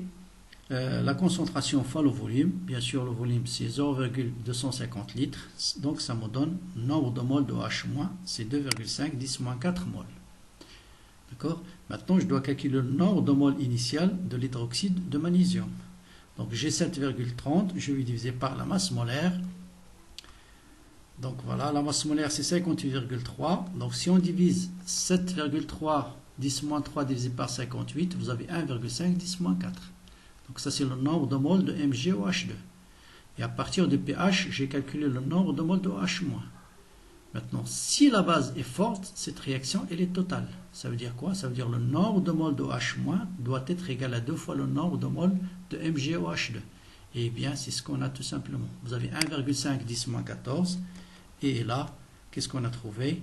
la concentration fois le volume. Bien sûr, le volume c'est 0,250 litres, donc ça me donne le nombre de moles de H-, c'est 2,5 10 moins 4 moles. D'accord? Maintenant, je dois calculer le nombre de moles initial de l'hydroxyde de magnésium. Donc, j'ai 7,30, je vais diviser par la masse molaire. Donc, voilà, la masse molaire, c'est 58,3. Donc, si on divise 7,3, 10 moins 3 divisé par 58, vous avez 1,5, 10 moins 4. Donc, ça, c'est le nombre de moles de MgOH2. Et à partir du pH, j'ai calculé le nombre de moles de OH-. Maintenant, si la base est forte, cette réaction elle est totale. Ça veut dire quoi? Ça veut dire le nombre de moles d'OH- doit être égal à 2 fois le nombre de moles de MgOH2. Et bien, c'est ce qu'on a tout simplement. Vous avez 1,5 10-14. Et là, qu'est-ce qu'on a trouvé?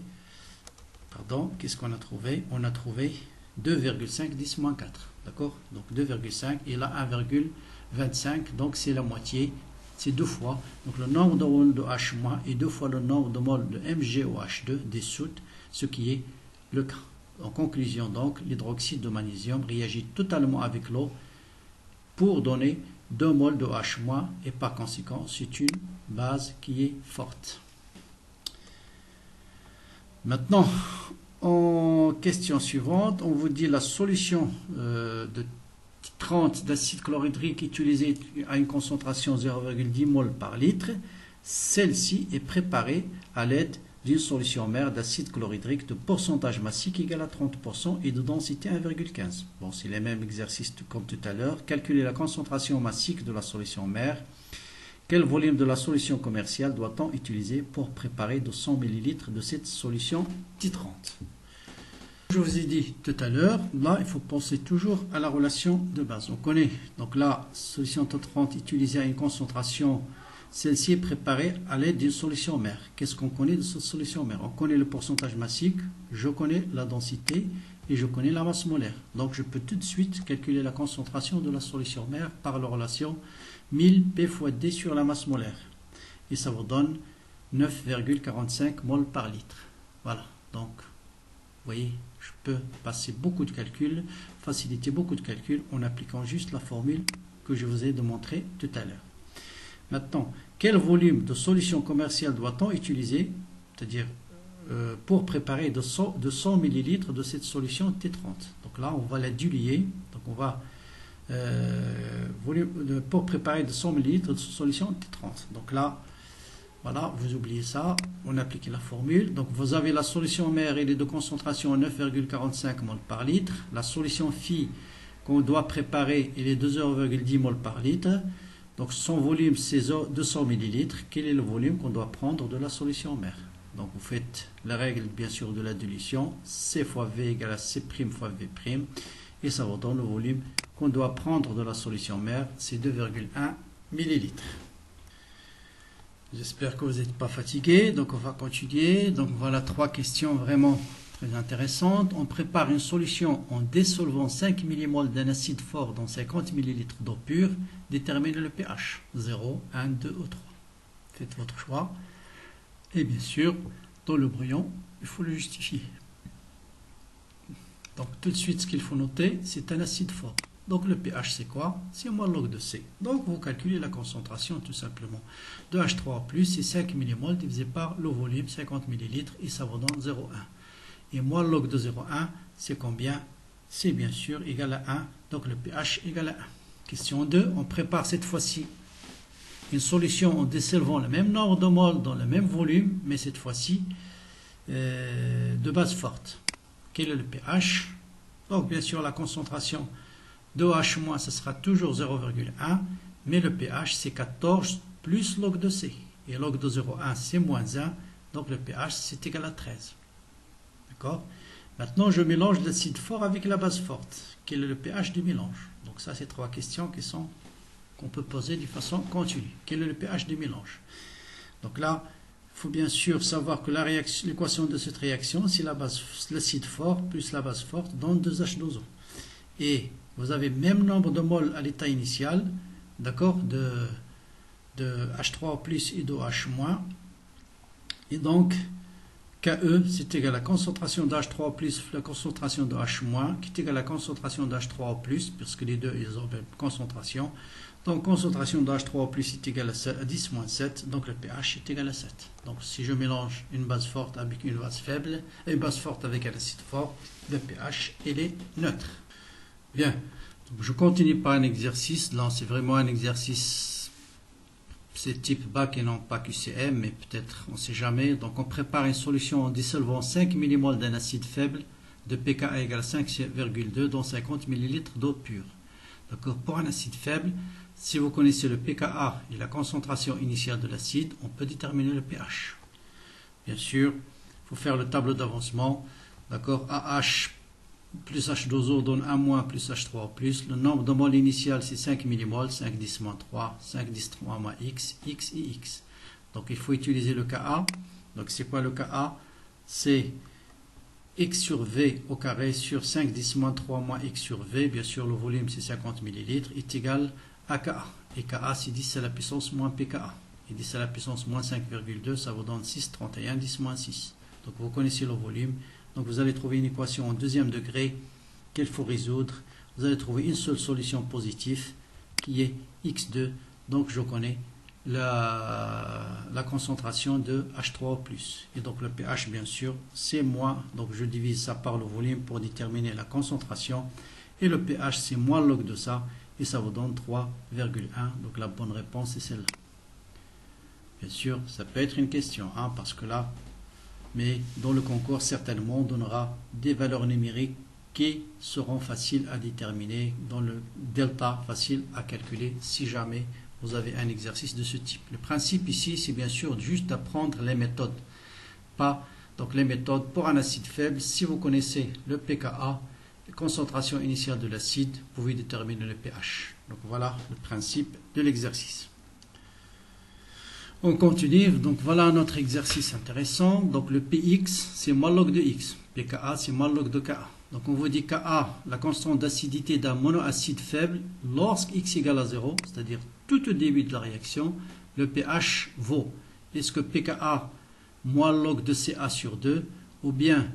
Pardon, qu'est-ce qu'on a trouvé? On a trouvé 2,5 10-4. D'accord? Donc 2,5 et là 1,25. Donc c'est la moitié. C'est 2 fois. Donc le nombre de moles de H- est 2 fois le nombre de moles de MgOH2 dissoute, ce qui est le cas. En conclusion, donc, l'hydroxyde de magnésium réagit totalement avec l'eau pour donner 2 moles de H- et par conséquent, c'est une base qui est forte. Maintenant, en question suivante, on vous dit la solution de 30 d'acide chlorhydrique utilisée à une concentration 0,10 mol par litre. Celle-ci est préparée à l'aide d'une solution mère d'acide chlorhydrique de pourcentage massique égal à 30% et de densité 1,15. Bon, c'est les mêmes exercices comme tout à l'heure. Calculer la concentration massique de la solution mère. Quel volume de la solution commerciale doit-on utiliser pour préparer 200 ml de cette solution titrante? Je vous ai dit tout à l'heure, là, il faut penser toujours à la relation de base. On connaît, donc la solution titrante utilisée à une concentration, celle-ci est préparée à l'aide d'une solution mère. Qu'est-ce qu'on connaît de cette solution mère? On connaît le pourcentage massique, je connais la densité et je connais la masse molaire. Donc, je peux tout de suite calculer la concentration de la solution mère par la relation 1000 P fois D sur la masse molaire. Et ça vous donne 9,45 mol par litre. Voilà, donc, vous voyez, je peux passer beaucoup de calculs, faciliter beaucoup de calculs en appliquant juste la formule que je vous ai démontrée tout à l'heure. Maintenant, quel volume de solution commerciale doit-on utiliser, c'est-à-dire pour préparer de 100 ml de cette solution T30? Donc là, on va la diluer. Donc on va pour préparer de 100 ml de solution T30. Donc là, voilà, vous oubliez ça, on applique la formule. Donc vous avez la solution mère, elle est de concentration 9,45 mol par litre. La solution phi qu'on doit préparer, elle est de 0,10 mol par litre. Donc son volume c'est 200 ml. Quel est le volume qu'on doit prendre de la solution mère? Donc vous faites la règle bien sûr de la dilution, C fois V égale à C' fois V', et ça vous donne le volume qu'on doit prendre de la solution mère, c'est 2,1 ml. J'espère que vous n'êtes pas fatigué, donc on va continuer. Donc voilà 3 questions vraiment très intéressantes. On prépare une solution en dissolvant 5 mmol d'un acide fort dans 50 ml d'eau pure. Déterminez le pH, 0, 1, 2 ou 3. Faites votre choix. Et bien sûr, dans le brouillon, il faut le justifier. Donc tout de suite, ce qu'il faut noter, c'est un acide fort. Donc le pH c'est quoi? C'est moins log de C. Donc vous calculez la concentration tout simplement. De H3 plus, c'est 5 mmol divisé par le volume, 50 ml, et ça vous donne 0,1. Et moins log de 0,1, c'est combien? C'est bien sûr égal à 1. Donc le pH égal à 1. Question 2, on prépare cette fois-ci une solution en dissolvant le même nombre de moles dans le même volume, mais cette fois-ci de base forte. Quel est le pH? Donc bien sûr la concentration de H-, ce sera toujours 0,1, mais le pH c'est 14 plus log de C. Et log de 0,1 c'est moins 1, donc le pH c'est égal à 13. D'accord? Maintenant je mélange l'acide fort avec la base forte. Quel est le pH du mélange? Donc ça c'est 3 questions qu'on peut poser de façon continue. Quel est le pH du mélange? Donc là, il faut bien sûr savoir que l'équation de cette réaction, c'est l'acide fort plus la base forte donne 2H2O. Et vous avez même nombre de moles à l'état initial, d'accord, de H3 plus et de H-. Et donc, KE, c'est égal à la concentration de H3 plus la concentration de H-, qui est égal à la concentration de H3 plus, puisque les deux, ils ont la même concentration. Donc, concentration de H3 plus est égale à 10 moins 7, donc le pH est égal à 7. Donc, si je mélange une base forte avec une base faible, et une base forte avec un acide fort, le pH, il est neutre. Bien, donc je continue par un exercice. Là, c'est vraiment un exercice, c'est type bac et non pas QCM, mais peut-être, on ne sait jamais. Donc, on prépare une solution en dissolvant 5 mmol d'un acide faible de pKa égale 5,2 dans 50 ml d'eau pure. D'accord. Pour un acide faible, si vous connaissez le pKa et la concentration initiale de l'acide, on peut déterminer le pH. bien sûr, il faut faire le tableau d'avancement. D'accord, AH plus H2O donne 1- plus H3+. Le nombre de moles initial, c'est 5 millimoles, 5 10 moins 3, 5 10 3 moins X, X et X. Donc, il faut utiliser le Ka. Donc, c'est quoi le Ka? C'est X sur V au carré sur 5 10 moins 3 moins X sur V. Bien sûr, le volume, c'est 50 millilitres, est égal à Ka. Et Ka, c'est 10 à la puissance moins pKa. Et 10 à la puissance moins 5,2, ça vous donne 6, 31, 10 moins 6. Donc, vous connaissez le volume. Donc, vous allez trouver une équation en deuxième degré qu'il faut résoudre. Vous allez trouver une seule solution positive qui est X2. Donc, je connais la concentration de H3O+. Et donc, le pH, bien sûr, c'est moins. Donc, je divise ça par le volume pour déterminer la concentration. Et le pH, c'est moins log de ça. Et ça vous donne 3,1. Donc, la bonne réponse est celle-là. Bien sûr, ça peut être une question, hein, parce que là, mais dans le concours, certainement, on donnera des valeurs numériques qui seront faciles à déterminer, dans le delta facile à calculer si jamais vous avez un exercice de ce type. Le principe ici, c'est bien sûr juste d'apprendre les méthodes. Pas, donc les méthodes pour un acide faible, si vous connaissez le pKa, la concentration initiale de l'acide, vous pouvez déterminer le pH. Donc voilà le principe de l'exercice. On continue, donc voilà notre exercice intéressant. Donc le Px, c'est moins log de X. pKa, c'est moins log de Ka. Donc on vous dit Ka, la constante d'acidité d'un monoacide faible, lorsque X égale à 0, c'est-à-dire tout au début de la réaction, le pH vaut, est-ce que pKa moins log de Ca sur 2, ou bien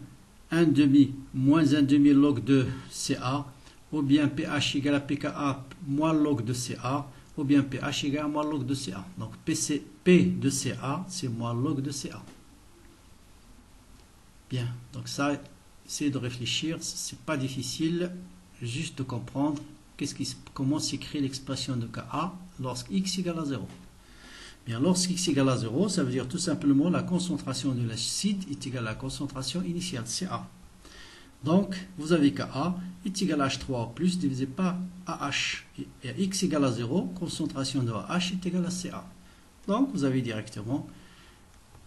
1,5 moins 1,5 log de Ca, ou bien pH égale à pKa moins log de Ca, ou bien pH égale à moins log de Ca. Donc P de Ca, c'est moins log de Ca. Bien, donc ça, essayez de réfléchir, c'est pas difficile, juste de comprendre comment s'écrit l'expression de Ka lorsque X égale à 0. Bien, lorsque X égale à 0, ça veut dire tout simplement la concentration de l'acide est égale à la concentration initiale, Ca. Donc, vous avez Ka est égal à H3 plus divisé par AH. Et à X égale à 0, concentration de AH est égale à Ca. Donc, vous avez directement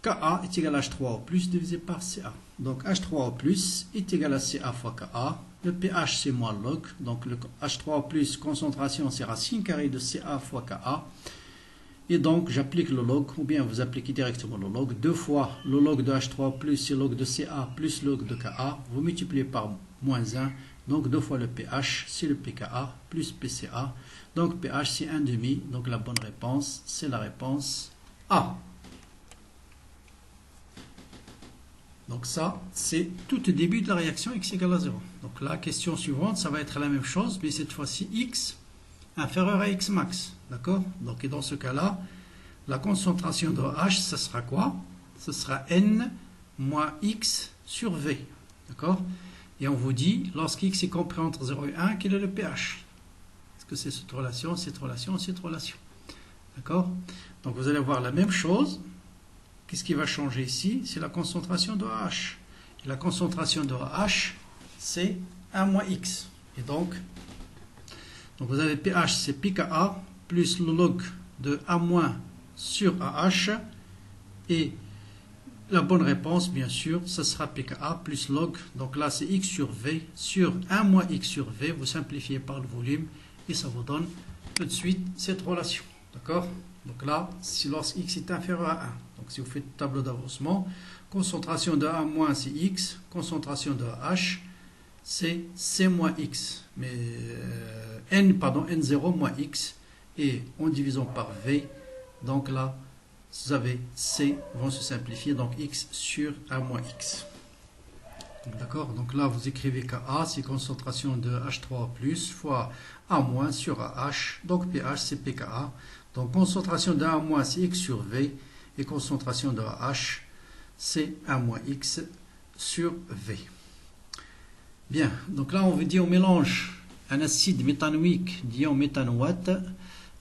Ka est égal à H3O plus divisé par Ca. Donc, H3O plus est égal à Ca fois Ka. Le pH, c'est moins log. Donc, le H3O plus concentration, c'est racine carrée de Ca fois Ka. Et donc, j'applique le log, ou bien vous appliquez directement le log. 2 fois le log de H3 plus le log de Ca plus le log de Ka. Vous multipliez par moins 1. Donc, 2 fois le pH, c'est le pKa plus pCa. Donc, pH, c'est 1,5. Donc, la bonne réponse, c'est la réponse A. Donc, ça, c'est tout au début de la réaction X égale à 0. Donc, la question suivante, ça va être la même chose, mais cette fois-ci, X inférieur à X max. D'accord? Donc, et dans ce cas-là, la concentration de H, ça sera quoi? Ce sera N moins X sur V. D'accord? Et on vous dit, lorsque X est compris entre 0 et 1, quel est le pH? Est-ce que c'est cette relation, cette relation, cette relation? D'accord? Donc, vous allez voir la même chose. Qu'est-ce qui va changer ici? C'est la concentration de H. Et la concentration de H, c'est 1 moins X. Et donc vous avez pH, c'est pKa plus le log de A- sur AH. Et la bonne réponse, bien sûr, ce sera pKa plus log. Donc là, c'est X sur V sur 1 moins X sur V. Vous simplifiez par le volume et ça vous donne tout de suite cette relation. D'accord? Donc là, si lorsque X est inférieur à 1. Donc si vous faites le tableau d'avancement, concentration de A- c'est X, concentration de H, c'est C moins X. Mais N0 moins X. Et en divisant par V, donc là, vous avez C vont se simplifier, donc X sur A moins X. D'accord? Donc là, vous écrivez Ka, c'est concentration de H3 plus fois A- sur AH. Donc pH, c'est pKa. Donc concentration de A-, c'est X sur V. Et concentration de AH, c'est A-X sur V. Bien, donc là, on veut dire on mélange un acide méthanoïque d'ion méthanoate,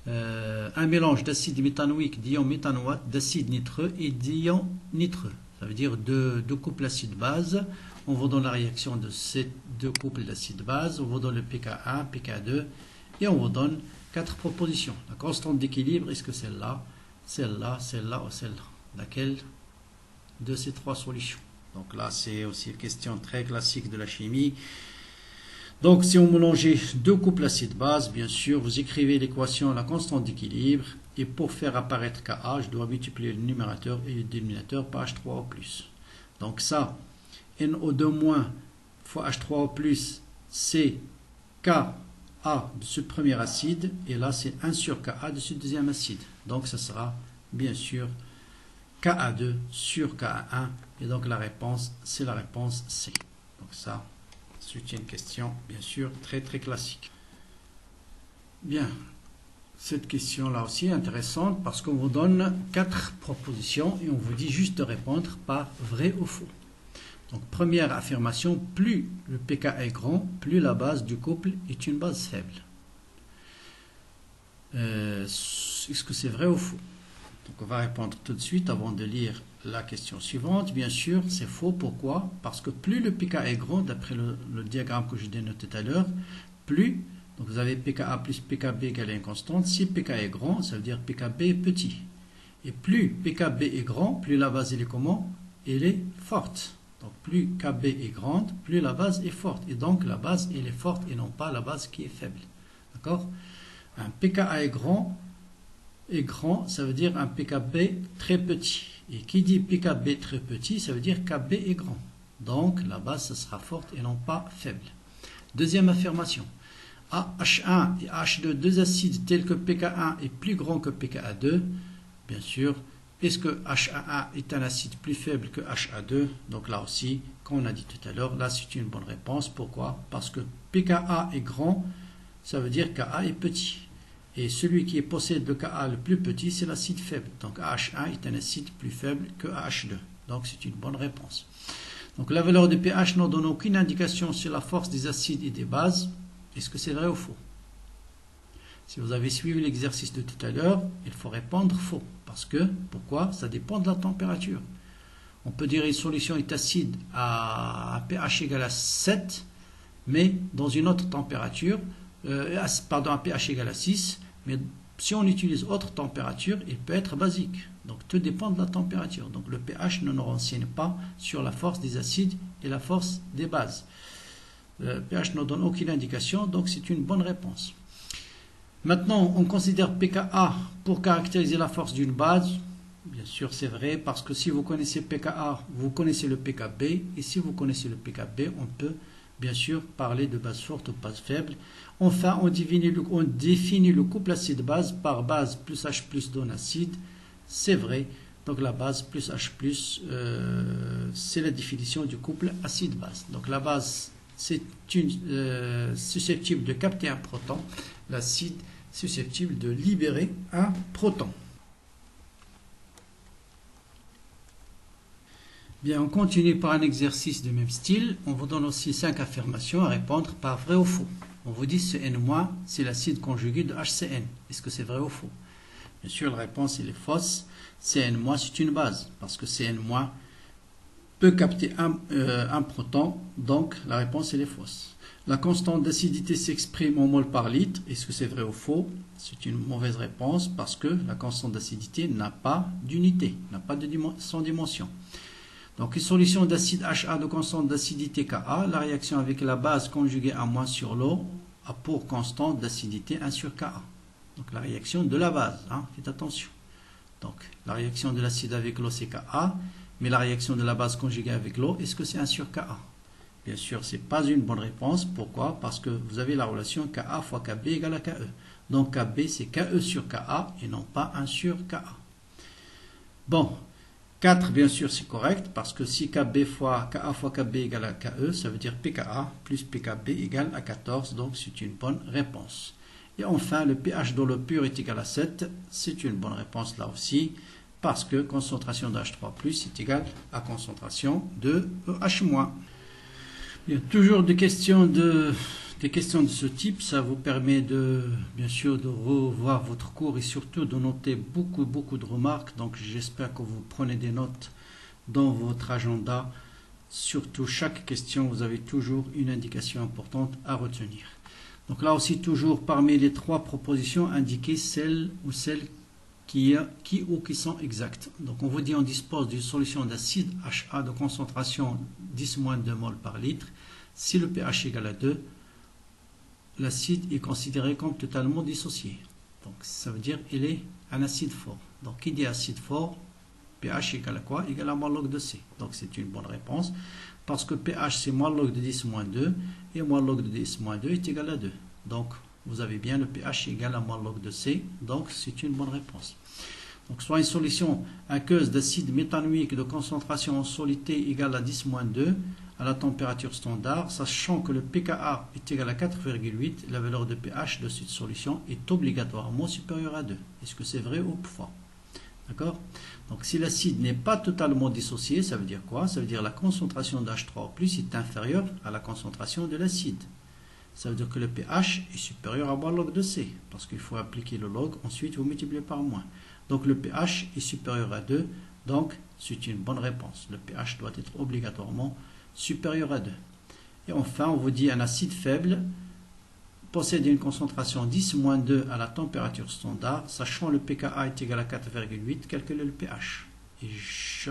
un mélange d'acide méthanoïque d'ion méthanoate, d'acide nitreux et d'ion nitreux. Ça veut dire deux couples acide-base. On vous donne la réaction de ces deux couples d'acide-base. On vous donne le pK1, pK2 et on vous donne 4 propositions. La constante d'équilibre, est-ce que celle-là, celle-là, celle-là ou celle-là? Laquelle de ces trois solutions. Donc là, c'est aussi une question très classique de la chimie. Donc, si on mélange deux couples acide-base, bien sûr, vous écrivez l'équation à la constante d'équilibre. Et pour faire apparaître Ka, je dois multiplier le numérateur et le dénominateur par H3O+. Donc ça, NO2- fois H3O+, c'est Ka de ce premier acide. Et là, c'est 1 sur Ka de ce deuxième acide. Donc, ça sera, bien sûr, Ka2 sur Ka1. Et donc, la réponse, c'est la réponse C. Donc ça, c'est une question, bien sûr, très très classique. Bien, cette question-là aussi est intéressante parce qu'on vous donne 4 propositions et on vous dit juste de répondre par vrai ou faux. Donc, première affirmation, plus le pK est grand, plus la base du couple est une base faible. Est-ce que c'est vrai ou faux? Donc, on va répondre tout de suite avant de lire la question suivante. Bien sûr, c'est faux. Pourquoi? Parce que plus le pK est grand, d'après le diagramme que je dénoté tout à l'heure, plus, donc vous avez pKa plus pKb égale une constante. Si pK est grand, ça veut dire pKb est petit. Et plus pKb est grand, plus la base elle est comment? Elle est forte. Donc plus Kb est grande, plus la base est forte. Et donc la base elle est forte et non pas la base qui est faible. D'accord? Un pKa est grand, ça veut dire un pKb très petit. Et qui dit pKb très petit, ça veut dire Kb est grand. Donc la base, ça sera forte et non pas faible. Deuxième affirmation. H1 et H2, deux acides tels que pK1 est plus grand que pKa2. Bien sûr, est-ce que H1 est un acide plus faible que HA2? Donc là aussi, comme on a dit tout à l'heure, là c'est une bonne réponse. Pourquoi? Parce que pKa est grand, ça veut dire Ka est petit. Et celui qui possède le Ka le plus petit, c'est l'acide faible. Donc AH1 est un acide plus faible que AH2. Donc c'est une bonne réponse. Donc la valeur de pH ne donne aucune indication sur la force des acides et des bases. Est-ce que c'est vrai ou faux? Si vous avez suivi l'exercice de tout à l'heure, il faut répondre faux. Parce que, pourquoi? Ça dépend de la température. On peut dire une solution est acide à pH égal à 7, mais dans une autre température, à pH égal à 6, mais si on utilise autre température, il peut être basique. Donc tout dépend de la température. Donc le pH ne nous renseigne pas sur la force des acides et la force des bases. Le pH ne donne aucune indication, donc c'est une bonne réponse. Maintenant, on considère pKa pour caractériser la force d'une base. Bien sûr, c'est vrai, parce que si vous connaissez pKa, vous connaissez le pKb, et si vous connaissez le pKb, on peut bien sûr parler de base forte ou base faible. Enfin, on définit le couple acide-base par base plus H plus donne acide. C'est vrai. Donc la base plus H plus, c'est la définition du couple acide-base. Donc la base, c'est susceptible de capter un proton. L'acide susceptible de libérer un proton. Bien, on continue par un exercice de même style. On vous donne aussi 5 affirmations à répondre par vrai ou faux. On vous dit CN-, c'est l'acide conjugué de HCN. Est-ce que c'est vrai ou faux? Bien sûr, la réponse elle est fausse. CN-, c'est une base, parce que CN- peut capter un proton, donc la réponse elle est fausse. La constante d'acidité s'exprime en mol par litre. Est-ce que c'est vrai ou faux? C'est une mauvaise réponse, parce que la constante d'acidité n'a pas d'unité, n'a pas sans dimension. Donc, une solution d'acide HA de constante d'acidité Ka, la réaction avec la base conjuguée à moins sur l'eau a pour constante d'acidité 1 sur Ka. Donc, la réaction de la base, faites attention. Donc, la réaction de l'acide avec l'eau, c'est Ka, mais la réaction de la base conjuguée avec l'eau, est-ce que c'est 1 sur Ka? Bien sûr, ce n'est pas une bonne réponse. Pourquoi? Parce que vous avez la relation Ka fois Kb égale à Ke. Donc, Kb, c'est Ke sur Ka et non pas 1 sur Ka. Bon. 4, bien sûr, c'est correct, parce que si Kb fois Ka fois Kb égale à Ke, ça veut dire pKa plus pKb égale à 14, donc c'est une bonne réponse. Et enfin, le pH de l'eau pure est égal à 7, c'est une bonne réponse là aussi, parce que concentration de H3+, est égale à concentration de H-. Il y a toujours des questions de ce type, ça vous permet bien sûr de revoir votre cours et surtout de noter beaucoup de remarques. Donc j'espère que vous prenez des notes dans votre agenda. Surtout chaque question, vous avez toujours une indication importante à retenir. Donc là aussi toujours parmi les 3 propositions, indiquez celle qui sont exactes. Donc on vous dit on dispose d'une solution d'acide HA de concentration 10-2 mol par litre. Si le pH égale à 2, l'acide est considéré comme totalement dissocié. Donc ça veut dire qu'il est un acide fort. Donc qui dit acide fort, pH égale à quoi? Égale à moins log de C. Donc c'est une bonne réponse. Parce que pH c'est moins log de 10-2 et moins log de 10-2 est égal à 2. Donc vous avez bien le pH égal à moins log de C. Donc c'est une bonne réponse. Donc soit une solution aqueuse d'acide méthanoïque de concentration en solidité égale à 10-2 à la température standard, sachant que le pKa est égal à 4,8, la valeur de pH de cette solution est obligatoirement supérieure à 2. Est-ce que c'est vrai ou faux? D'accord? Donc si l'acide n'est pas totalement dissocié, ça veut dire quoi? Ça veut dire la concentration d'H3+ est inférieure à la concentration de l'acide. Ça veut dire que le pH est supérieur à moins log de C, parce qu'il faut appliquer le log, ensuite vous multipliez par moins. Donc le pH est supérieur à 2, donc c'est une bonne réponse. Le pH doit être obligatoirement supérieur à 2. Et enfin, on vous dit un acide faible possède une concentration 10-2 à la température standard, sachant le pKa est égal à 4,8, calculez le pH. Et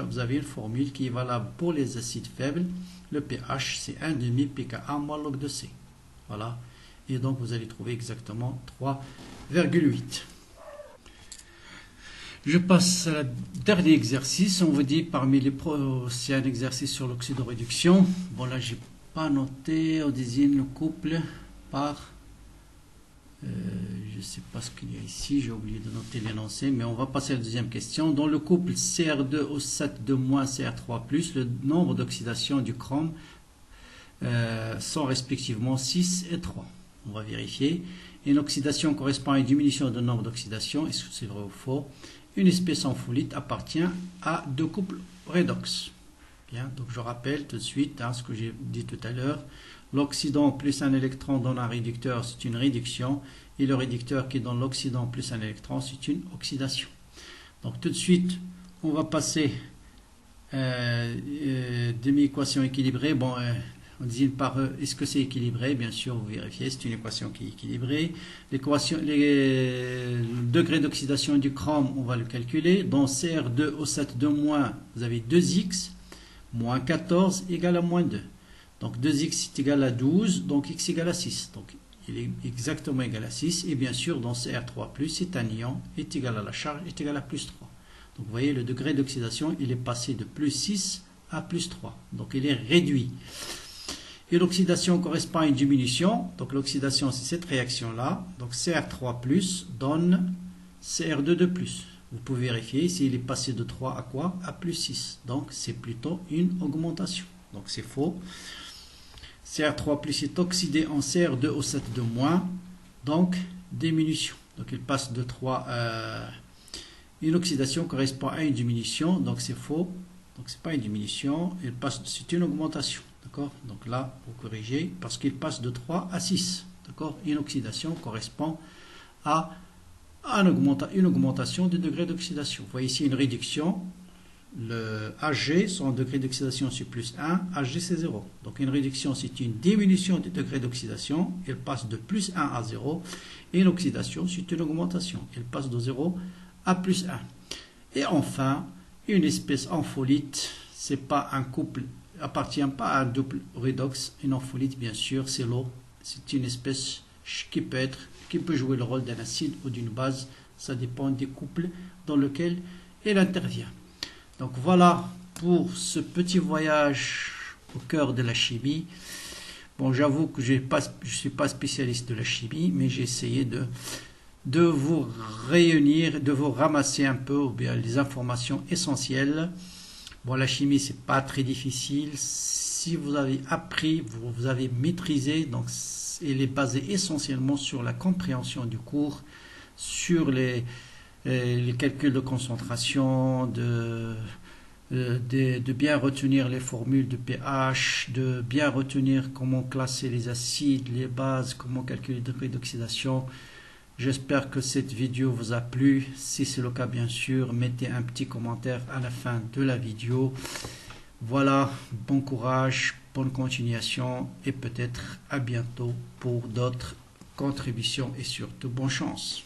vous avez une formule qui est valable pour les acides faibles. Le pH, c'est 1,5 pKa moins log de C. Voilà. Et donc, vous allez trouver exactement 3,8. Je passe à dernier exercice. On vous dit parmi les c'est un exercice sur l'oxydoréduction. Bon, là, j'ai pas noté. On désigne le couple par... je ne sais pas ce qu'il y a ici. J'ai oublié de noter l'énoncé. Mais on va passer à la deuxième question. Dans le couple CR2O7- CR3+, le nombre d'oxydations du chrome sont respectivement 6 et 3. On va vérifier. Une oxydation correspond à une diminution de nombre d'oxydations. Est-ce que c'est vrai ou faux? Une espèce en folite appartient à deux couples redox. Bien, donc je rappelle tout de suite ce que j'ai dit tout à l'heure. L'oxydant plus un électron dans un réducteur, c'est une réduction. Et le réducteur qui donne l'oxydant plus un électron, c'est une oxydation. Donc tout de suite, on va passer demi-équation équilibrée. Bon, on désigne par est-ce que c'est équilibré? Bien sûr, vous vérifiez, c'est une équation qui est équilibrée. Le degré d'oxydation du chrome, on va le calculer. Dans CR2O7-, vous avez 2x moins 14 égale à moins 2. Donc 2x est égal à 12, donc x égale à 6. Donc il est exactement égal à 6. Et bien sûr, dans CR3+, c'est un ion, est égal à la charge, est égal à plus 3. Donc vous voyez, le degré d'oxydation, il est passé de plus 6 à plus 3. Donc il est réduit. Et l'oxydation correspond à une diminution. Donc l'oxydation, c'est cette réaction-là. Donc CR3+ donne CR2+. Vous pouvez vérifier ici, il est passé de 3 à quoi? À plus 6. Donc c'est plutôt une augmentation. Donc c'est faux. CR3+ est oxydé en CR2O7-, donc diminution. Donc il passe de 3 à... Une oxydation correspond à une diminution, donc c'est faux. Donc c'est pas une diminution, c'est une augmentation. D'accord? Donc là, vous corrigez, parce qu'il passe de 3 à 6. D'accord? Une oxydation correspond à une augmentation du degré d'oxydation. Vous voyez ici une réduction. Le Hg, son degré d'oxydation c'est plus 1, Hg c'est 0. Donc une réduction c'est une diminution du degré d'oxydation, elle passe de plus 1 à 0. Et une oxydation c'est une augmentation, elle passe de 0 à plus 1. Et enfin, une espèce ampholyte, c'est pas un couple, appartient pas à un double redox. Une ampholyte bien sûr c'est l'eau, c'est une espèce qui peut jouer le rôle d'un acide ou d'une base, ça dépend des couples dans lesquels elle intervient. Donc voilà pour ce petit voyage au cœur de la chimie. Bon, j'avoue que je ne suis pas spécialiste de la chimie, mais j'ai essayé de vous réunir, de vous ramasser un peu ou bien les informations essentielles. Bon, la chimie, c'est pas très difficile. Si vous avez appris, vous avez maîtrisé, donc elle est basée essentiellement sur la compréhension du cours, sur les calculs de concentration, de bien retenir les formules de pH, de bien retenir comment classer les acides, les bases, comment calculer le degré d'oxydation. J'espère que cette vidéo vous a plu. Si c'est le cas, bien sûr, mettez un petit commentaire à la fin de la vidéo. Voilà, bon courage, bonne continuation et peut-être à bientôt pour d'autres contributions et surtout bonne chance.